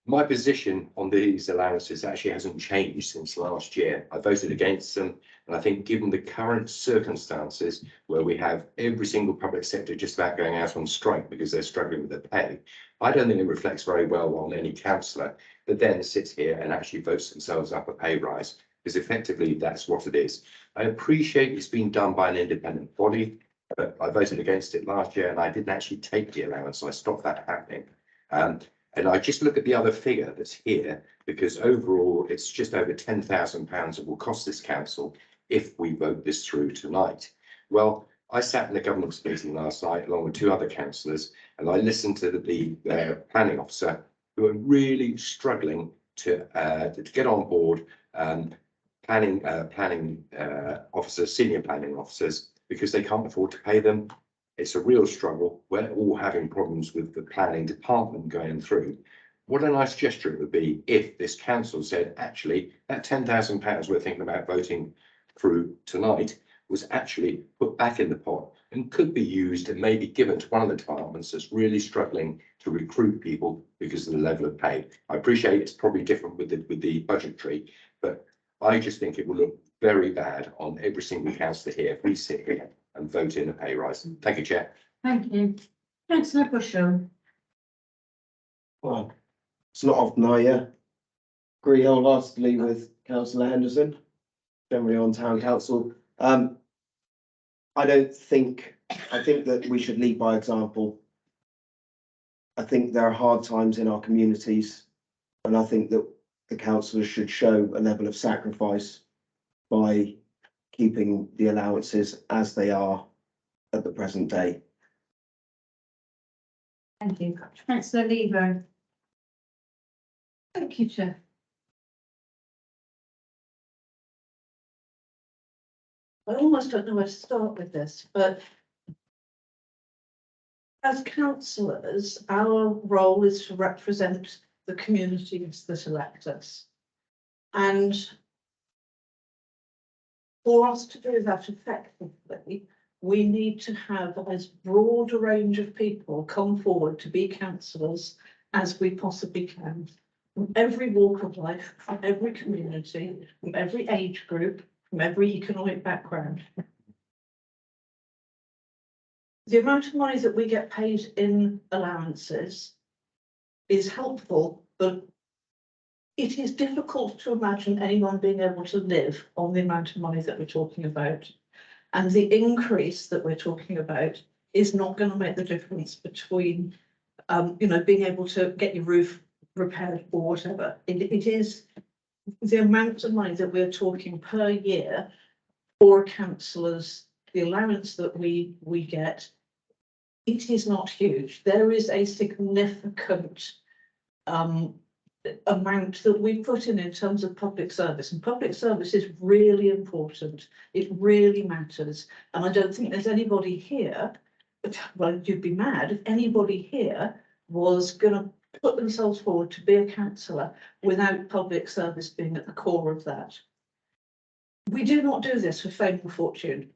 My position on these allowances actually hasn't changed since last year. I voted against them, and I think given the current circumstances where we have every single public sector just about going out on strike because they're struggling with their pay, I don't think it reflects very well on any councillor that then sits here and actually votes themselves up a pay rise, because effectively that's what it is. I appreciate it's been done by an independent body, but I voted against it last year and I didn't actually take the allowance, so I stopped that happening. And I just look at the other figure that's here, because overall it's just over £10,000 it will cost this council if we vote this through tonight. Well, I sat in the governance meeting last night along with two other councillors, and I listened to the planning officer, who are really struggling to get on board planning officers, senior planning officers, because they can't afford to pay them. It's a real struggle. We're all having problems with the planning department going through. What a nice gesture it would be if this council said, actually, that £10,000 we're thinking about voting through tonight was actually put back in the pot and could be used and maybe given to one of the departments that's really struggling to recruit people because of the level of pay. I appreciate it's probably different with the budgetary, but I just think it will look very bad on every single councillor here if we sit here and vote in a pay rise. Thank you, Chair. Thank you. Councillor Bushell. Well, it's not often I agree wholeheartedly with Councillor Henderson, generally on town council. I think that we should lead by example. I think there are hard times in our communities, and I think that the councillors should show a level of sacrifice by keeping the allowances as they are at the present day. Thank you. Councillor Lever. Thank you, Chair. I almost don't know where to start with this, but as councillors, our role is to represent the communities that elect us. And for us to do that effectively, we need to have as broad a range of people come forward to be councillors as we possibly can. From every walk of life, from every community, from every age group, from every economic background. The amount of money that we get paid in allowances is helpful, but it is difficult to imagine anyone being able to live on the amount of money that we're talking about. And the increase that we're talking about is not going to make the difference between, being able to get your roof repaired or whatever. It is the amount of money that we're talking per year for councillors, the allowance that we get. It is not huge. There is a significant amount that we put in terms of public service, and public service is really important. It really matters. And I don't think there's anybody here, well, you'd be mad if anybody here was going to put themselves forward to be a councillor without public service being at the core of that. We do not do this for fame or fortune.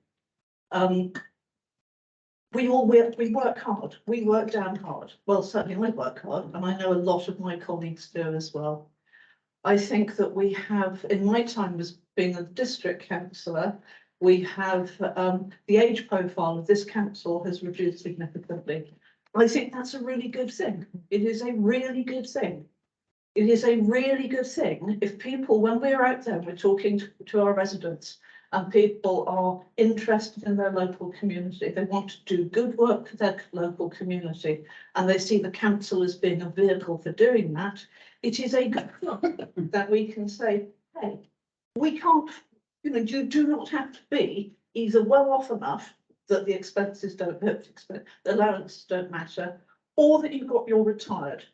We work hard. We work damn hard. Well, certainly I work hard, and I know a lot of my colleagues do as well. I think that we have, in my time as being a district councillor, we have the age profile of this council has reduced significantly. I think that's a really good thing. It is a really good thing. It is a really good thing if people, when we're out there, we're talking to our residents, and people are interested in their local community. They want to do good work for their local community, and they see the council as being a vehicle for doing that. It is a good thing that we can say, hey, we can't, you do not have to be either well off enough that the expenses don't, the allowances don't matter, or that you're retired.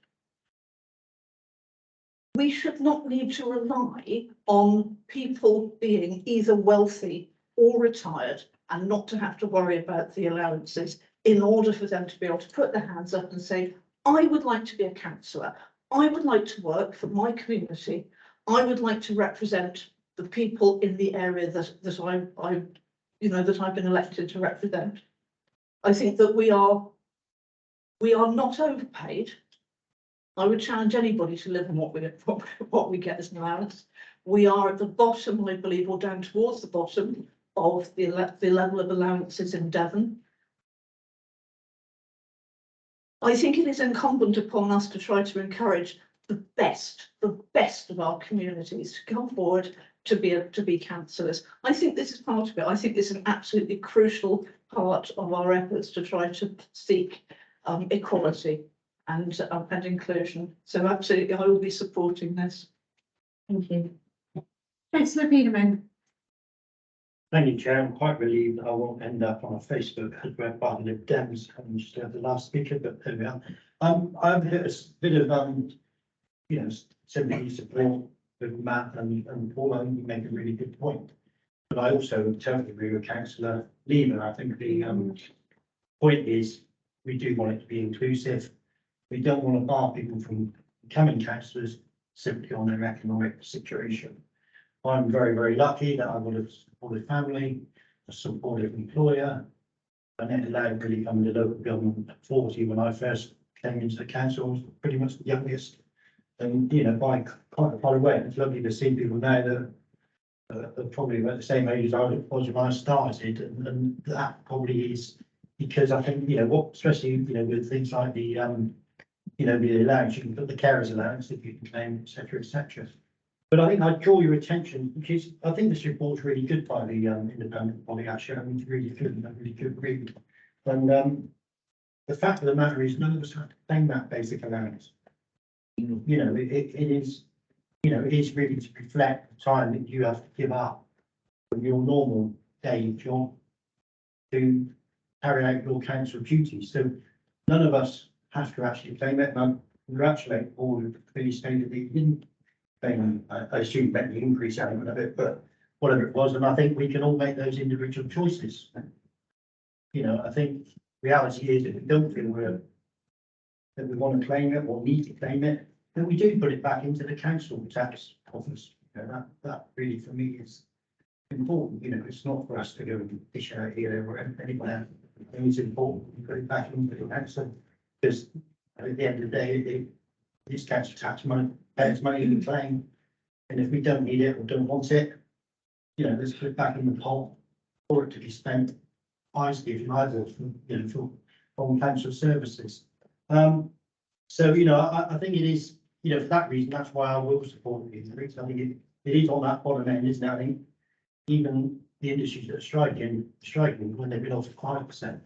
We should not need to rely on people being either wealthy or retired and not to have to worry about the allowances in order for them to be able to put their hands up and say, I would like to be a councillor. I would like to work for my community. I would like to represent the people in the area that I've been elected to represent. I think that we are not overpaid. I would challenge anybody to live on what we get as an allowance. We are at the bottom, I believe, or down towards the bottom of the level of allowances in Devon. I think it is incumbent upon us to try to encourage the best of our communities to come forward to be councillors. I think this is part of it. I think this is an absolutely crucial part of our efforts to try to seek equality and inclusion. So absolutely, I will be supporting this. Thank you. Councillor Peterman. Thank you, Chair. I'm quite relieved that I won't end up on a Facebook as we're part of the Dems and just have the last speaker, but there we are. I've hit a bit of, sympathy support with Matt and Paul. I think you make a really good point. But I also totally agree with Councillor Lever. I think the point is we do want it to be inclusive. We don't want to bar people from becoming councillors simply on their economic situation. I'm very, very lucky that I've got a supportive family, a supportive employer. I never allowed really coming to local government at 40 when I first came into the council. I was pretty much the youngest. And, by quite a far away, it's lovely to see people now that are probably about the same age as I was when I started. And that probably is because I think, especially, with things like the allowance, you can put the carers allowance if you can claim, et cetera. But I think I'd draw your attention, because I think this report's really good by the independent body, actually. I mean, it's really good, a really good read. And the fact of the matter is none of us have to claim that basic allowance. You know, it is, you know, it is really to reflect the time that you have to give up from your normal day job to carry out your council duties. So none of us have to actually claim it. And I congratulate all of the police stated that you didn't claim, I assume that the increase element of it, but whatever it was, and I think we can all make those individual choices. You know, I think reality is if we don't feel that we want to claim it or need to claim it, then we do put it back into the council tax office. You know, that really for me is important. You know, it's not for us to go and dish out here or anywhere. I think it's important we put it back into the council because at the end of the day, it's council tax money, parents' money we claim. And if we don't need it or don't want it, you know, let's put it back in the pot for it to be spent wisely, if you like, or for, you know, for council services. So, you know, I think it is, you know, for that reason, that's why I will support the increase. I think it is on that bottom end, isn't it? I think even the industries that are striking when they've been offered 5%,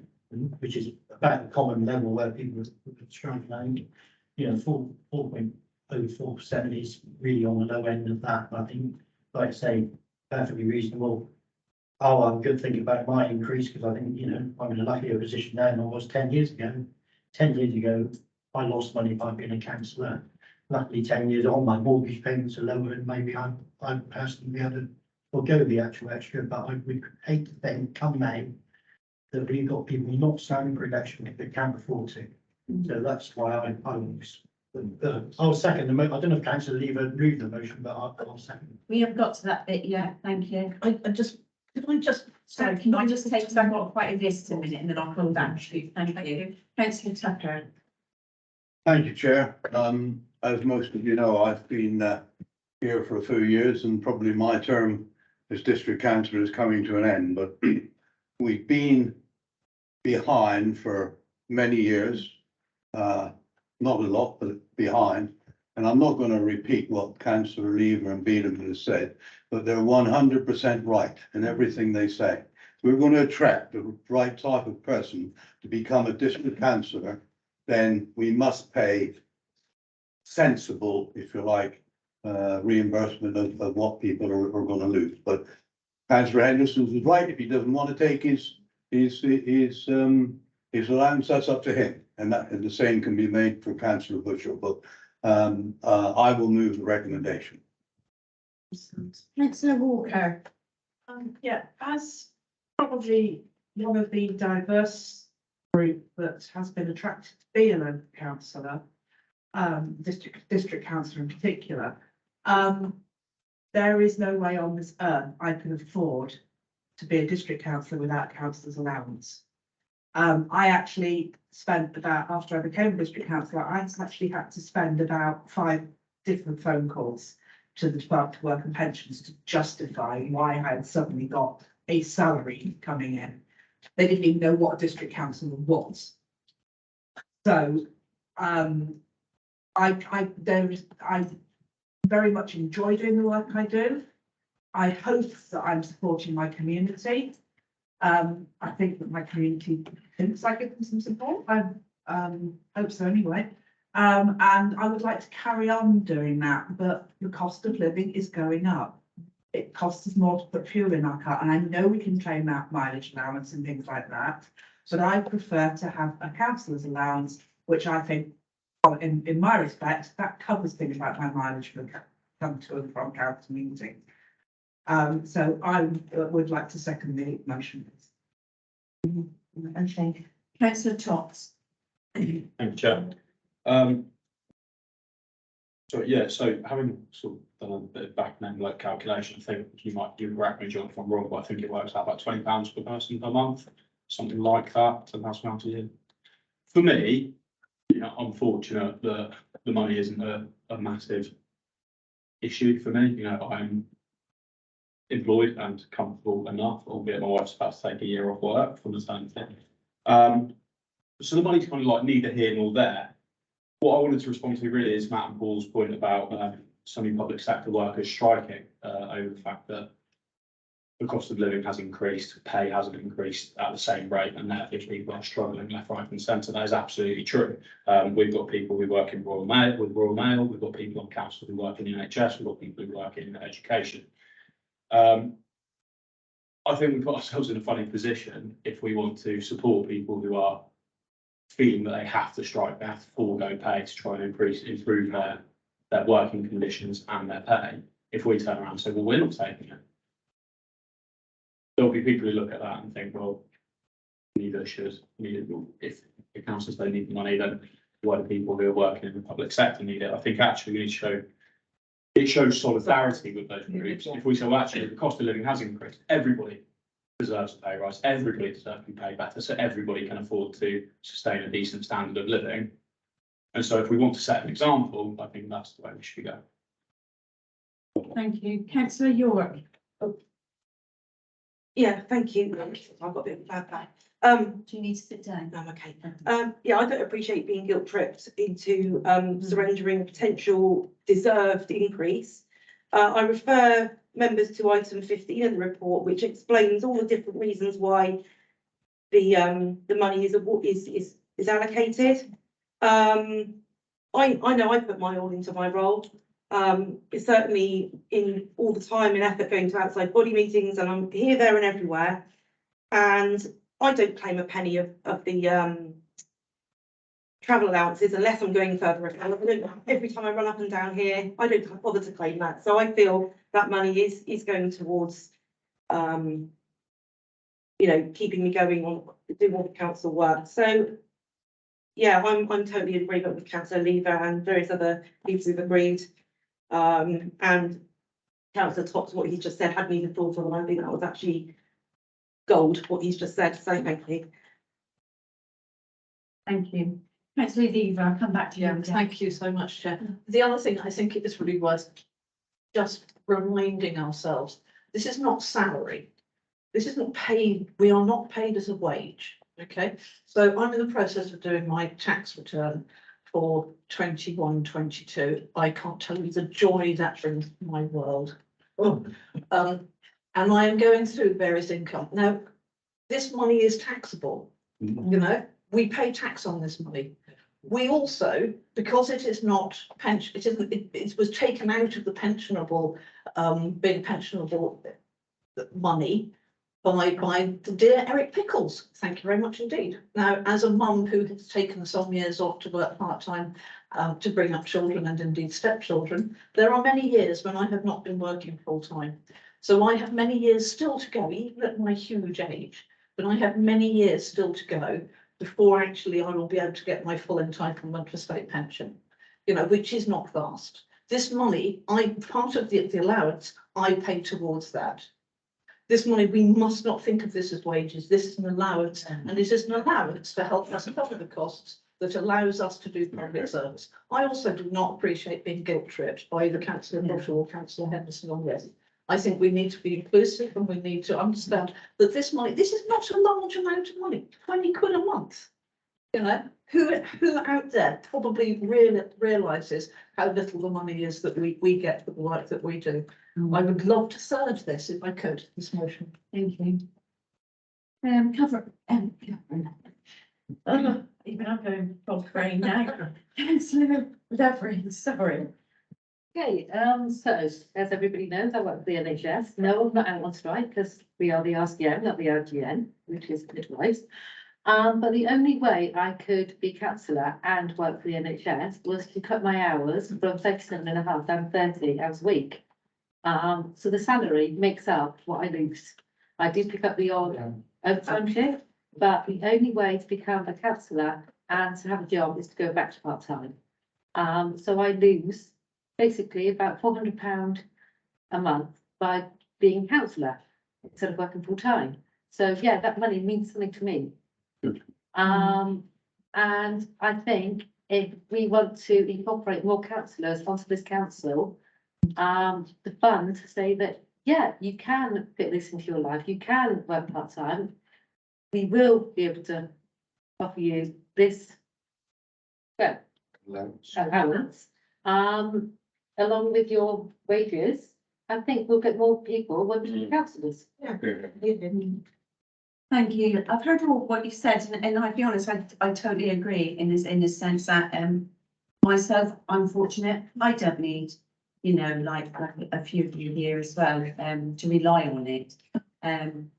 which is about the common level where people are striking, I think, you know, 4.04% is really on the low end of that. I think, like I say, perfectly reasonable. I'll have a good think about my increase because I think, you know, I'm in a luckier position now than I was 10 years ago. 10 years ago, I lost money by being a councillor. Luckily, 10 years on, my mortgage payments are lower and maybe I personally be able to forgo the actual extra, but I would hate to think come May that we've got people not standing for election if they can't afford to. So that's why I'll second the motion. I don't know if councillor Lever moved the motion, but I'll second. We haven't got to that bit yet, thank you. Sorry, Can I just take, because I've got quite a list in a minute and then I'll come back to you. Thank you. Councillor Tucker. Thank you, Chair. As most of you know, I've been here for a few years and probably my term as district councillor is coming to an end, but we've been behind for many years. Not a lot, but behind. And I'm not going to repeat what Councillor Lever and Beedham has said, but they're 100% right in everything they say. If we're going to attract the right type of person to become a district councillor, then we must pay sensible, if you like, reimbursement of what people are going to lose. But Councillor Henderson is right. If he doesn't want to take his allowance, that's up to him. And the same can be made for Councillor Butcher. But I will move the recommendation. Councillor Walker. Yeah, as probably one of the diverse group that has been attracted to be a local councillor, district councillor in particular, there is no way on this earth I can afford to be a district councillor without a councillor's allowance. I actually spent about, after I became a district councillor, I actually had to spend about 5 different phone calls to the Department for Work and Pensions to justify why I had suddenly got a salary coming in. They didn't even know what a district councillor was. So I very much enjoy doing the work I do. I hope that I'm supporting my community. I think that my community thinks I give them some support. I hope so anyway. And I would like to carry on doing that, but the cost of living is going up. It costs us more to put fuel in our car, and I know we can claim that mileage allowance and things like that, but I prefer to have a councillor's allowance, which I think, well, in my respect, that covers things like my mileage for come to and from council meetings. So I would like to second the motion. Okay, councillor Tots. Thank you, Chair. So having sort of done a bit of back and envelope calculation, I think you might correct me, John, if I'm wrong, but I think it works out about £20 per person per month, something like that, £10,000 a year. For me, you know, I'm fortunate that the money isn't a massive issue for me. You know, I'm employed and comfortable enough, albeit my wife's about to take a year off work from the same thing. So the money's kind of like neither here nor there. What I wanted to respond to really is Matt and Paul's point about so many public sector workers striking over the fact that the cost of living has increased, pay hasn't increased at the same rate, and therefore people are struggling left, right and centre. That is absolutely true. We've got people who work in Royal Mail, we've got people on council who work in the NHS, we've got people who work in education. I think we've got ourselves in a funny position if we want to support people who are feeling that they have to strike, they have to forego pay to try and improve their working conditions and their pay. If we turn around and say, well, we're not taking it, there'll be people who look at that and think, well, neither should. If the councils don't need the money, then why do people who are working in the public sector need it? I think actually we need to show, it shows solidarity with those groups. If we say, well, actually, the cost of living has increased, everybody deserves a pay rise, everybody deserves to be paid better, so everybody can afford to sustain a decent standard of living. And so if we want to set an example, I think that's the way we should go. Thank you. Councillor York. Yeah, thank you. I've got a bit of a bad back. Do you need to sit down? I'm okay. Yeah, I don't appreciate being guilt tripped into surrendering a potential deserved increase. I refer members to item 15 in the report, which explains all the different reasons why the money is allocated. I know I put my all into my role. It's certainly in all the time and effort going to outside body meetings, and I'm here, there and everywhere. And I don't claim a penny of the travel allowances unless I'm going further afield. Every time I run up and down here, I don't bother to claim that. So I feel that money is going towards, you know, keeping me going on doing all the council work. So yeah, I'm totally in agreement with Councillor Lever and various other people who've agreed. And Councillor Tops, what he's just said, hadn't even thought of, and I think that was actually gold, what he's just said. So thank you. Thank you. Councillor Lever, I'll come back to you. Yeah, thank you so much, Chair. The other thing I think it is really worth just reminding ourselves, this is not salary. This isn't paid, we are not paid as a wage, okay? So I'm in the process of doing my tax return for 21-22. I can't tell you the joy that brings to my world. And I am going through various income. Now, this money is taxable, you know, we pay tax on this money. We also, because it is not pension, it was taken out of the pensionable, being pensionable money by the dear Eric Pickles. Thank you very much indeed. Now, as a mum who has taken some years off to work part-time to bring up children and indeed stepchildren, there are many years when I have not been working full-time. So I have many years still to go, even at my huge age, but I have many years still to go before actually I will be able to get my full entitlement for state pension, you know, which is not vast. This money, part of the allowance, I pay towards that. This money, we must not think of this as wages. This is an allowance, and this is an allowance to help us cover the costs that allows us to do public service. I also do not appreciate being guilt tripped by either Councillor Russell or Councillor Henderson on this. I think we need to be inclusive and we need to understand that this money, this is not a large amount of money, 20 quid a month. You know, who out there probably realises how little the money is that we get for the work that we do. I would love to third this if I could, this motion. Thank you. Even I'm going from brain now. Councillor Levering, sorry. Okay, so as everybody knows, I work for the NHS. No, I'm not out on strike because we are the RCM, not the RGN, which is advice. But the only way I could be councillor and work for the NHS was to cut my hours from 37.5 down to 30 hours a week. So the salary makes up what I lose. I do pick up the odd overtime shift, but the only way to become a councillor and to have a job is to go back to part-time. So I lose basically about £400 a month by being councillor instead of working full-time. So yeah, that money means something to me. And I think if we want to incorporate more councillors onto this council, the fund to say that, yeah, you can fit this into your life, you can work part-time, we will be able to offer you this allowance, along with your wages, I think we'll get more people when we councillors. Thank you. I've heard all what you've said, and I'll be honest, I totally agree in this sense that, myself, I'm fortunate, I don't need, you know, like a few of you here as well, to rely on it.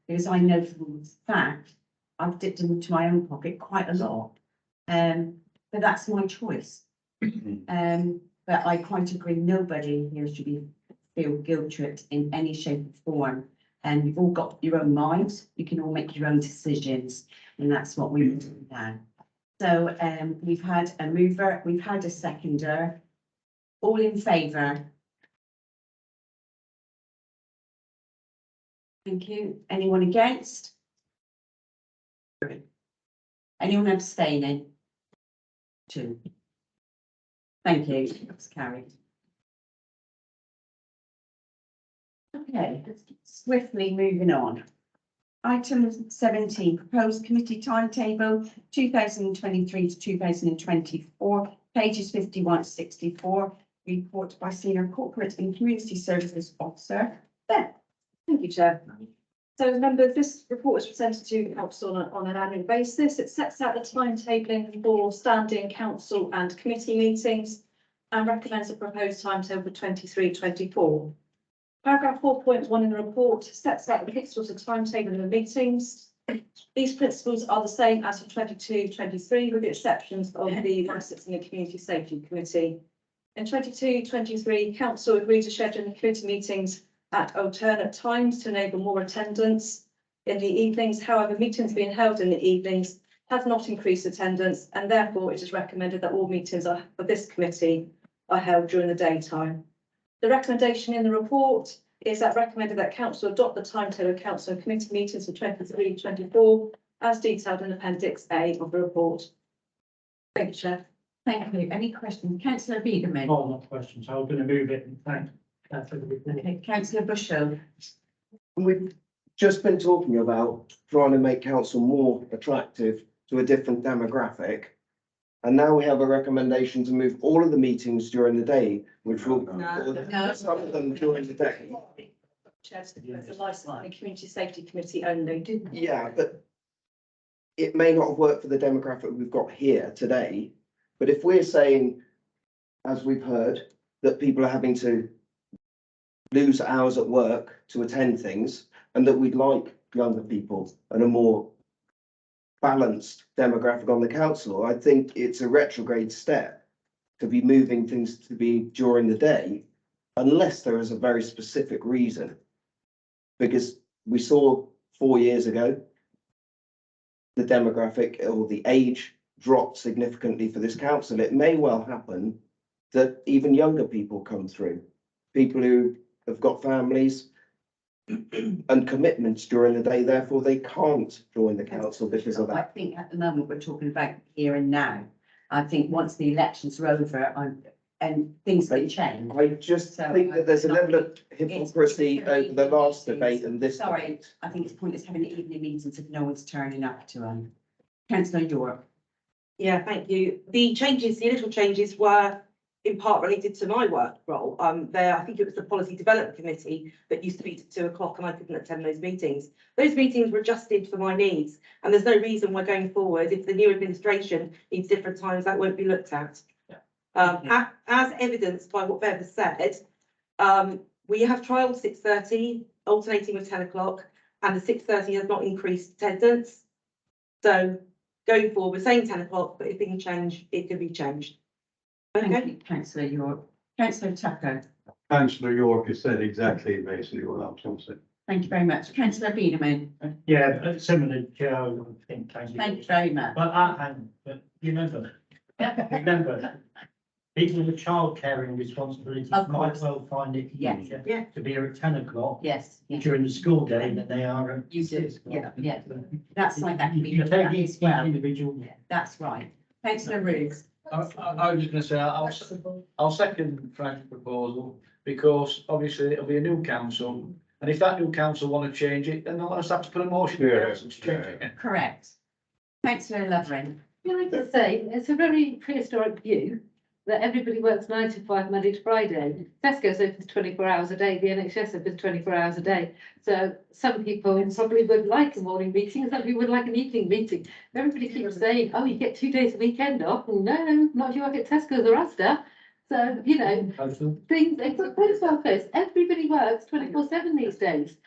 Because I know for a fact, I've dipped into my own pocket quite a lot. But that's my choice. But I quite agree, nobody here should feel guilt tripped in any shape or form. And you've all got your own minds, you can all make your own decisions, and that's what we will do now. So, we've had a mover, we've had a seconder, all in favour. Thank you. Anyone against? Anyone abstaining? 2. Thank you, that's carried. Okay, swiftly moving on. Item 17, proposed committee timetable 2023 to 2024, pages 51 to 64, report by Senior Corporate and Community Services Officer. Thank you, Chair. So remember, this report is presented to council on an annual basis. It sets out the timetabling for standing council and committee meetings and recommends a proposed timetable for 23-24. Paragraph 4.1 in the report sets out the principles of timetabling of meetings. These principles are the same as for 22-23, with the exceptions of the Licensing and Community Safety Committee. In 22-23, council agreed to schedule the committee meetings at alternate times to enable more attendance in the evenings. However, meetings being held in the evenings have not increased attendance, and therefore it is recommended that all meetings of this committee are held during the daytime. The recommendation in the report is that recommended that council adopt the timetable of council and committee meetings for 23-24 as detailed in Appendix A of the report. Thank you, Chair. Thank you. Any questions? Councillor Biederman. Oh, not questions. I was going to move it and thank. Okay, Councillor Bushell. We've just been talking about trying to make council more attractive to a different demographic. And now we have a recommendation to move all of the meetings during the day, which will, some of them during the day. Chair, it's the Licensing and Community Safety Committee only. Yeah, but it may not have worked for the demographic we've got here today. But if we're saying, as we've heard, that people are having to lose hours at work to attend things, and that we'd like younger people and a more balanced demographic on the council, I think it's a retrograde step to be moving things to be during the day, unless there is a very specific reason. Because we saw 4 years ago, the demographic or the age dropped significantly for this council. It may well happen that even younger people come through, people who have got families and commitments during the day, therefore they can't join the council because of I that. think at the moment we're talking about here and now. I think once the elections are over, and things can change. I just think that there's a level of hypocrisy over the last debate and this. Sorry, debate. I think it's pointless having evening meetings if no one's turning up to them. Councillor York. Yeah, thank you. The initial changes were in part related to my work role. I think it was the Policy Development Committee that used to meet at 2 o'clock and I couldn't attend those meetings. Those meetings were adjusted for my needs, and there's no reason we're going forward. If the new administration needs different times, that won't be looked at. As evidenced by what Bev has said, we have trialled 6:30, alternating with 10 o'clock, and the 6:30 has not increased attendance. So going forward, we're saying 10 o'clock, but if things change, it can be changed. Thank you, Councillor York. Councillor Tucker. Councillor York has said exactly basically what I was going to say. Thank you very much. Councillor Biederman. Yeah, similar, Chair, I think. Thank you very much. But remember, people with childcare and responsibilities might well find it easier to be here at 10 o'clock. Yes. During the school day than they are at. You do, yeah. That's like that can be. You take each individual. That's right. Councillor Roos. I was just going to say, I'll second Frank's proposal, because obviously it'll be a new council, and if that new council want to change it, then they'll just have to put a motion to change it. Correct. Councillor Lovren. Can I just say, it's a very prehistoric view that everybody works 9 to 5, Monday to Friday. Tesco's opens 24 hours a day, the NHS opens 24 hours a day. So some people probably would like a morning meeting, some people would like an evening meeting. Everybody keeps saying, oh, you get 2 days a weekend off. Well, no, not if you work at Tesco's or Asda. So, you know, things, it's a post office, everybody works 24/7 these days.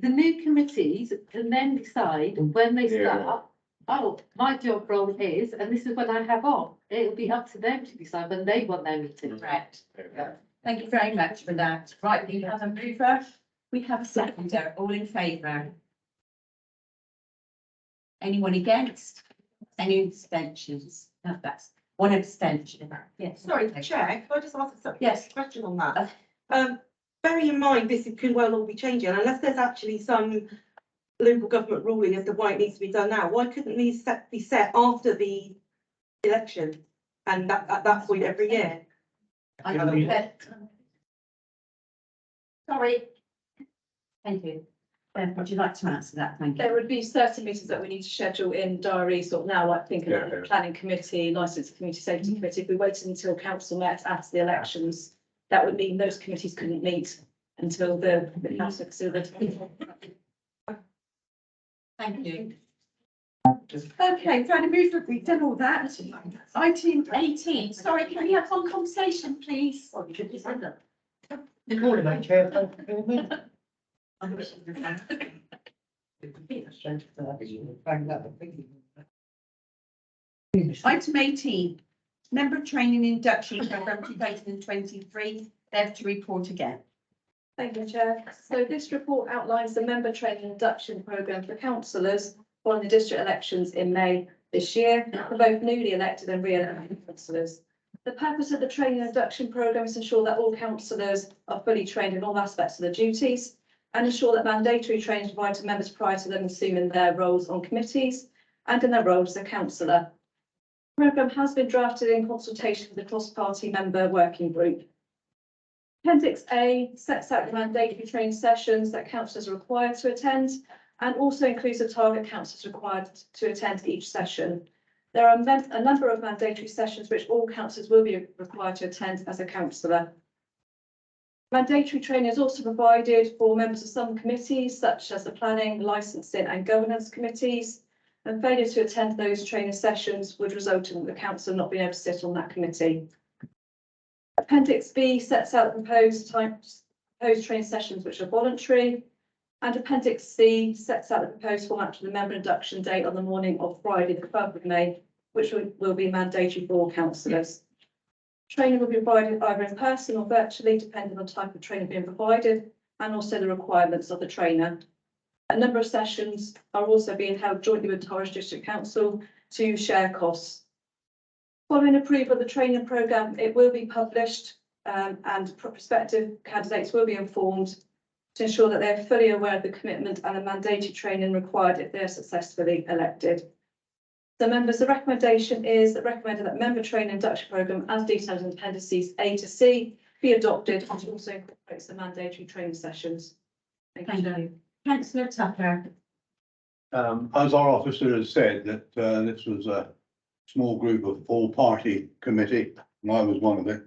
The new committees can then decide when they start, oh, my job role is, and this is when I have off. It'll be up to them to decide when they want their meeting. Correct. Thank you very much for that. Right, we have a mover, we have a seconder, all in favour? Anyone against? Any abstentions? No, that's one abstention. Yes. Sorry, Chair, can I just ask a Yes. question on that? Bearing in mind, this could well all be changing, unless there's actually some local government ruling as to why it needs to be done now, why couldn't these be set after the election? And that, at that point every year? Sorry. Thank you. Ben, would you like to answer that? Thank you. There would be certain meetings that we need to schedule in diaries sort of now, like thinking of the planning committee, licensing community safety committee. If we waited until council met after the elections, that would mean those committees couldn't meet until the council considered. Thank you. Okay, trying to move, we've done all that. Item 18, sorry, can we have one conversation, please? Good morning, Madam Chair. Thank you for being here. Item 18, member training induction programme 2023, they have to report again. Thank you, Chair. So this report outlines the member training induction programme for councillors following the district elections in May this year, for both newly elected and re-elected councillors. The purpose of the training induction programme is to ensure that all councillors are fully trained in all aspects of their duties and ensure that mandatory training is provided to members prior to them assuming their roles on committees and in their roles as a councillor. The programme has been drafted in consultation with the cross-party member working group. Appendix A sets out the mandatory training sessions that councillors are required to attend and also includes the target councillors required to attend each session. There are a number of mandatory sessions which all councillors will be required to attend as a councillor. Mandatory training is also provided for members of some committees such as the planning, licensing and governance committees, and failure to attend those training sessions would result in the councillor not being able to sit on that committee. Appendix B sets out the proposed training sessions which are voluntary, and Appendix C sets out the proposed format for the member induction date on the morning of Friday, the 12th of May, which will be mandatory for all councillors. Training will be provided either in person or virtually, depending on the type of training being provided, and also the requirements of the trainer. A number of sessions are also being held jointly with Norwich District Council to share costs. Following approval of the training programme, it will be published and prospective candidates will be informed to ensure that they are fully aware of the commitment and the mandatory training required if they are successfully elected. So members, the recommendation is that recommended that member training induction programme as detailed in appendices A to C be adopted and also incorporates the mandatory training sessions. Thank you. Councillor Tucker. As our officer has said, that this was a small group of all-party committee, and I was one of it,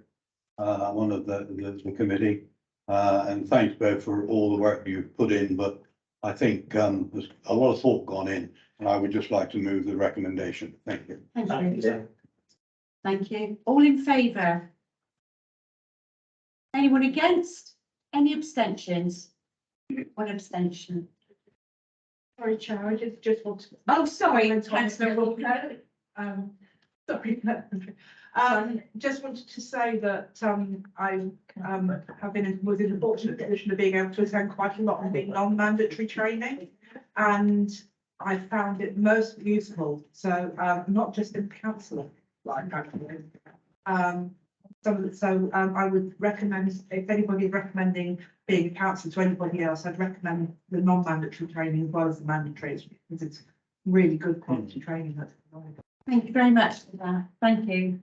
one of the committee. And thanks, Bev, for all the work you've put in, but I think there's a lot of thought gone in, and I would just like to move the recommendation. Thank you. Thank you. Thank you. All in favour? Anyone against? Any abstentions? One abstention. Sorry, Chair, I just want to. Oh, sorry, Councillor Walker. Sorry. Just wanted to say that I was in the fortunate position of being able to attend quite a lot of the non-mandatory training, and I found it most useful. So not just in council, like actually. I would recommend, if anybody is recommending being a councillor to anybody else, I'd recommend the non-mandatory training as well as the mandatory, because it's really good quality training that's provided. Thank you very much for that. Thank you.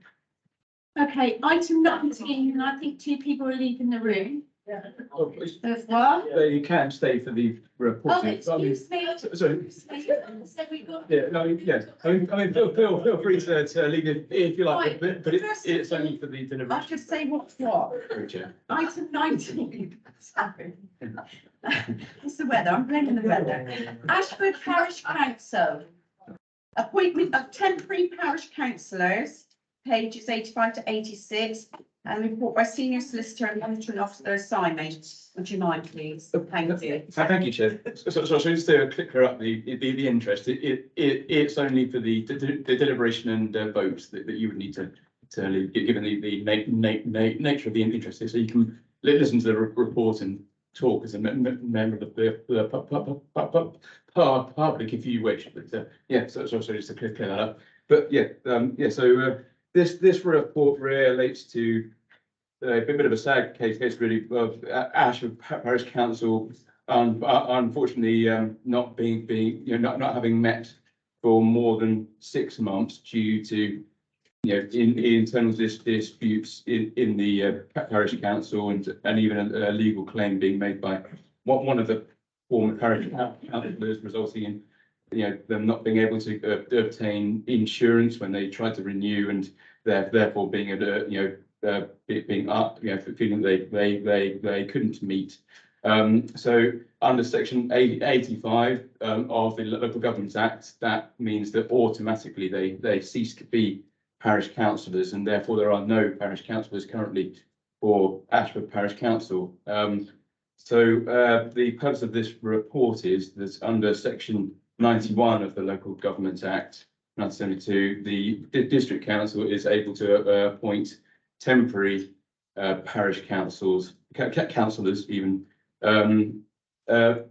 Okay, item 19, and I think 2 people are leaving the room. There's one. You can stay for the report. Oh, excuse me. So, So we got. yeah, no, yeah, feel free to leave it if you like, but it's only for the I deliberation. should say what's what. Sorry, Chair. Item 19. Sorry. It's the weather, I'm blaming the weather. Ashford Parish Council. Appointment of temporary parish councillors, pages 85 to 86, and report by senior solicitor and monitoring officer Simon. Would you mind, please? Thank you. Thank you, Chair. So just to clear up the interest, it's only for the deliberation and votes that you would need to leave, given the nature of the interest. So you can listen to the report and talk as a member of the public if you wish, but yeah, so just to clear that up. But yeah, so this report relates to a bit of a sad case really of Ashford Parish Council unfortunately not not having met for more than 6 months due to in internal disputes in the parish council and even a legal claim being made by one of the former parish councillors, resulting in them not being able to obtain insurance when they tried to renew, and therefore being being up feeling they couldn't meet. So under section 85 of the Local Government Act, that means that automatically they cease to be parish councillors, and therefore there are no parish councillors currently for Ashford Parish Council. So the purpose of this report is that under section 91 of the Local Government Act 1972, the district council is able to appoint temporary parish councillors even. The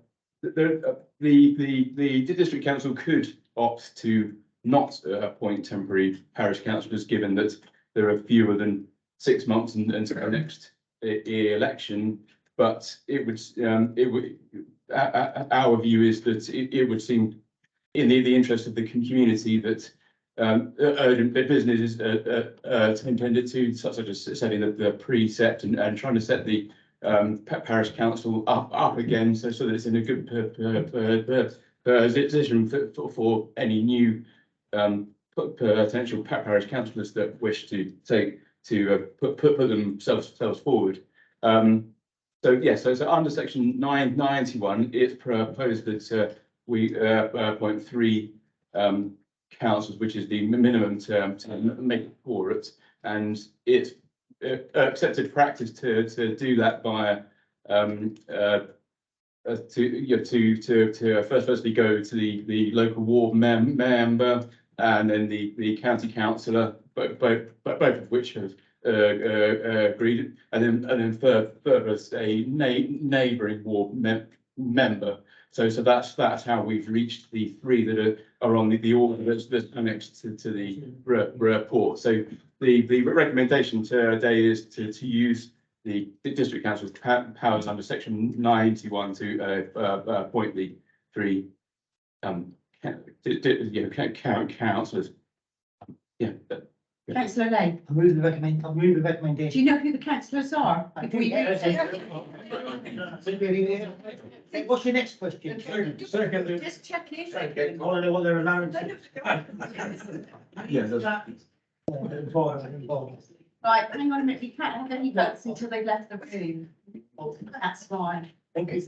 district council could opt to not appoint temporary parish councillors, given that there are fewer than 6 months until the next election. But our view is that it would seem in the interest of the community that urgent business is intended to, such as setting the precept and trying to set the parish council up again, so that it's in a good position for any new potential parish councillors that wish to put themselves forward. So yes, so under section 991, it's proposed that we appoint 3 councillors, which is the minimum term to make it for it, and it's accepted practice to do that via to firstly go to the local ward member and then the county councillor, both of which have agreed, and then further a neighbouring ward member. So that's how we've reached the 3 that are on the order that's annexed to the report. So the recommendation today is to use the district council's powers under section 91 to appoint the 3 councillors. Yeah. Councillor Lane, I move the recommendation. do you know who the councillors are? What's your next question? Just checking. I want to know what they're allowed to. Right, hang on a minute, we can't have any votes until they've left the room. That's fine. Thank you.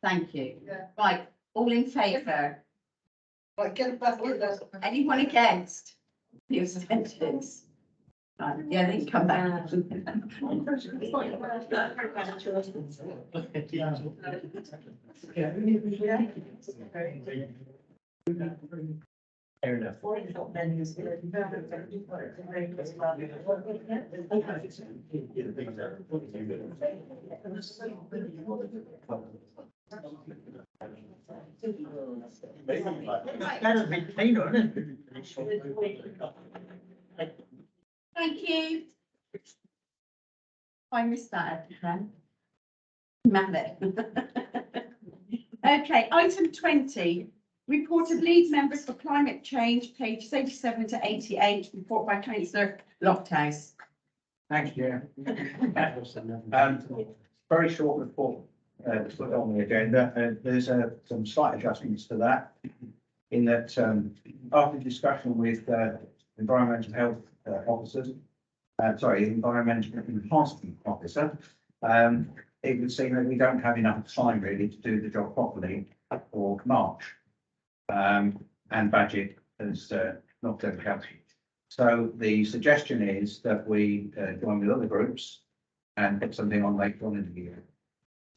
Thank you. Right, all in favour? Anyone against? The abstentions? Right, yeah, they can come back. Fair enough. That'll be cleaner, isn't it? Thank you. I missed that, then. Okay, item 20, report of lead members for climate change, pages 87 to 88, report by councillor Lofthouse. Thanks, Chair. Very short report, to put on the agenda. There's some slight adjustments to that. In that, after discussion with environmental health officers, environmental enhancement officer, it would seem that we don't have enough time really to do the job properly for March. And budget as not going to help you. So the suggestion is that we join with other groups and put something on later on in the year.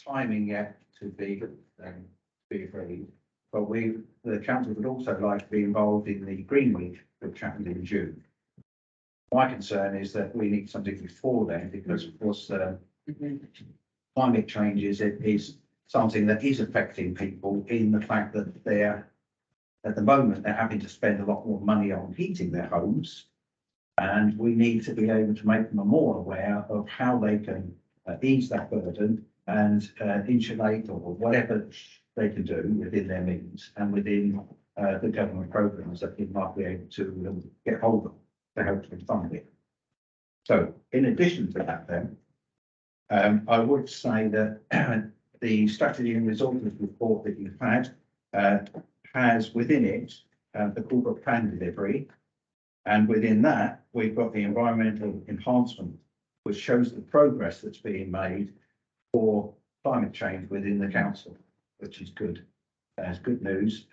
Timing yet to be agreed, but the council would also like to be involved in the Green Week, which happened in June. My concern is that we need something before then, because of course climate change is something that is affecting people in the fact that at the moment they're having to spend a lot more money on heating their homes. And we need to be able to make them more aware of how they can ease that burden and insulate or whatever they can do within their means and within the government programs that they might be able to get hold of to help them fund it. So in addition to that then, I would say that the strategy and resources report that you've had has within it the corporate plan delivery. And within that, we've got the environmental enhancement, which shows the progress that's being made for climate change within the council, which is good. It's good news.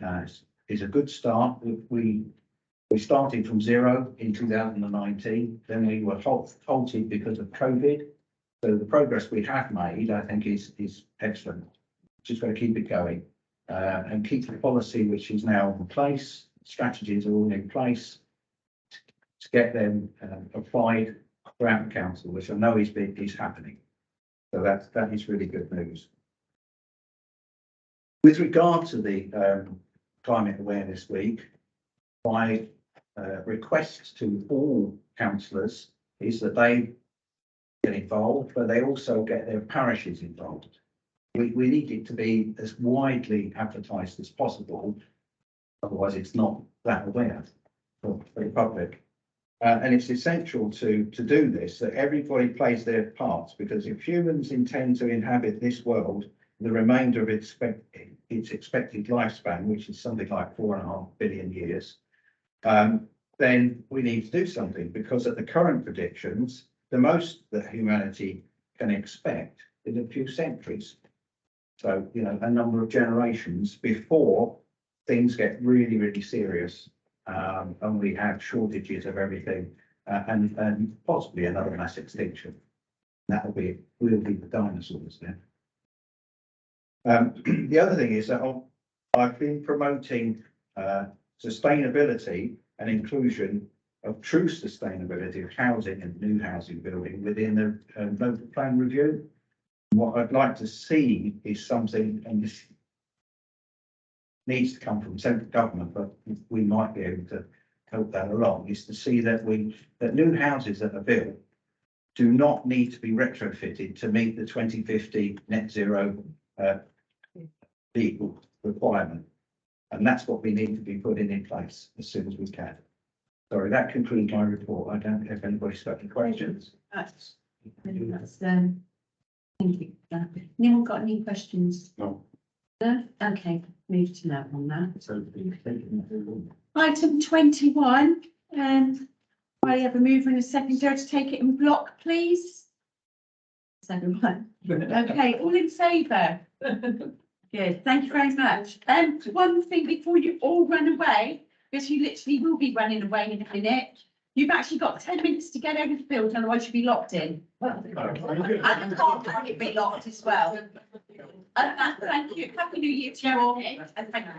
It's a good start. We started from zero in 2019, then we were halted because of COVID. So the progress we have made, I think, is excellent. Just got to keep it going and keep the policy which is now in place. Strategies are all in place to get them applied throughout the council, which I know is happening. So that is really good news. With regard to the Climate Awareness Week, my request to all councillors is that they get involved, but they also get their parishes involved. We need it to be as widely advertised as possible, otherwise it's not that aware for the public. And it's essential to do this, that everybody plays their parts, because if humans intend to inhabit this world, the remainder of its expected lifespan, which is something like 4.5 billion years, then we need to do something, because at the current predictions, the most that humanity can expect is a few centuries. So, you know, a number of generations before things get really, really serious. And we have shortages of everything and possibly another mass extinction. Will be the dinosaurs then. The other thing is that I've been promoting sustainability and inclusion of true sustainability of housing and new housing building within the local plan review. What I'd like to see is something, and this needs to come from central government, but we might be able to help that along, is to see that new houses that are built do not need to be retrofitted to meet the 2050 net zero vehicle requirement. And that's what we need to be putting in place as soon as we can. Sorry, that concludes my report. I don't know if anybody's got any questions. Thank you. Anyone got any questions? No. No? Okay, move to that on that. Item 21, I have a mover and a seconder to take it in block, please. Second one. Okay, all in favour? Good, thank you very much. One thing before you all run away, because you literally will be running away in a minute. You've actually got 10 minutes to get over the field, otherwise you'll be locked in. And the car park will be locked as well. Thank you. Happy New Year to you all. And thank you.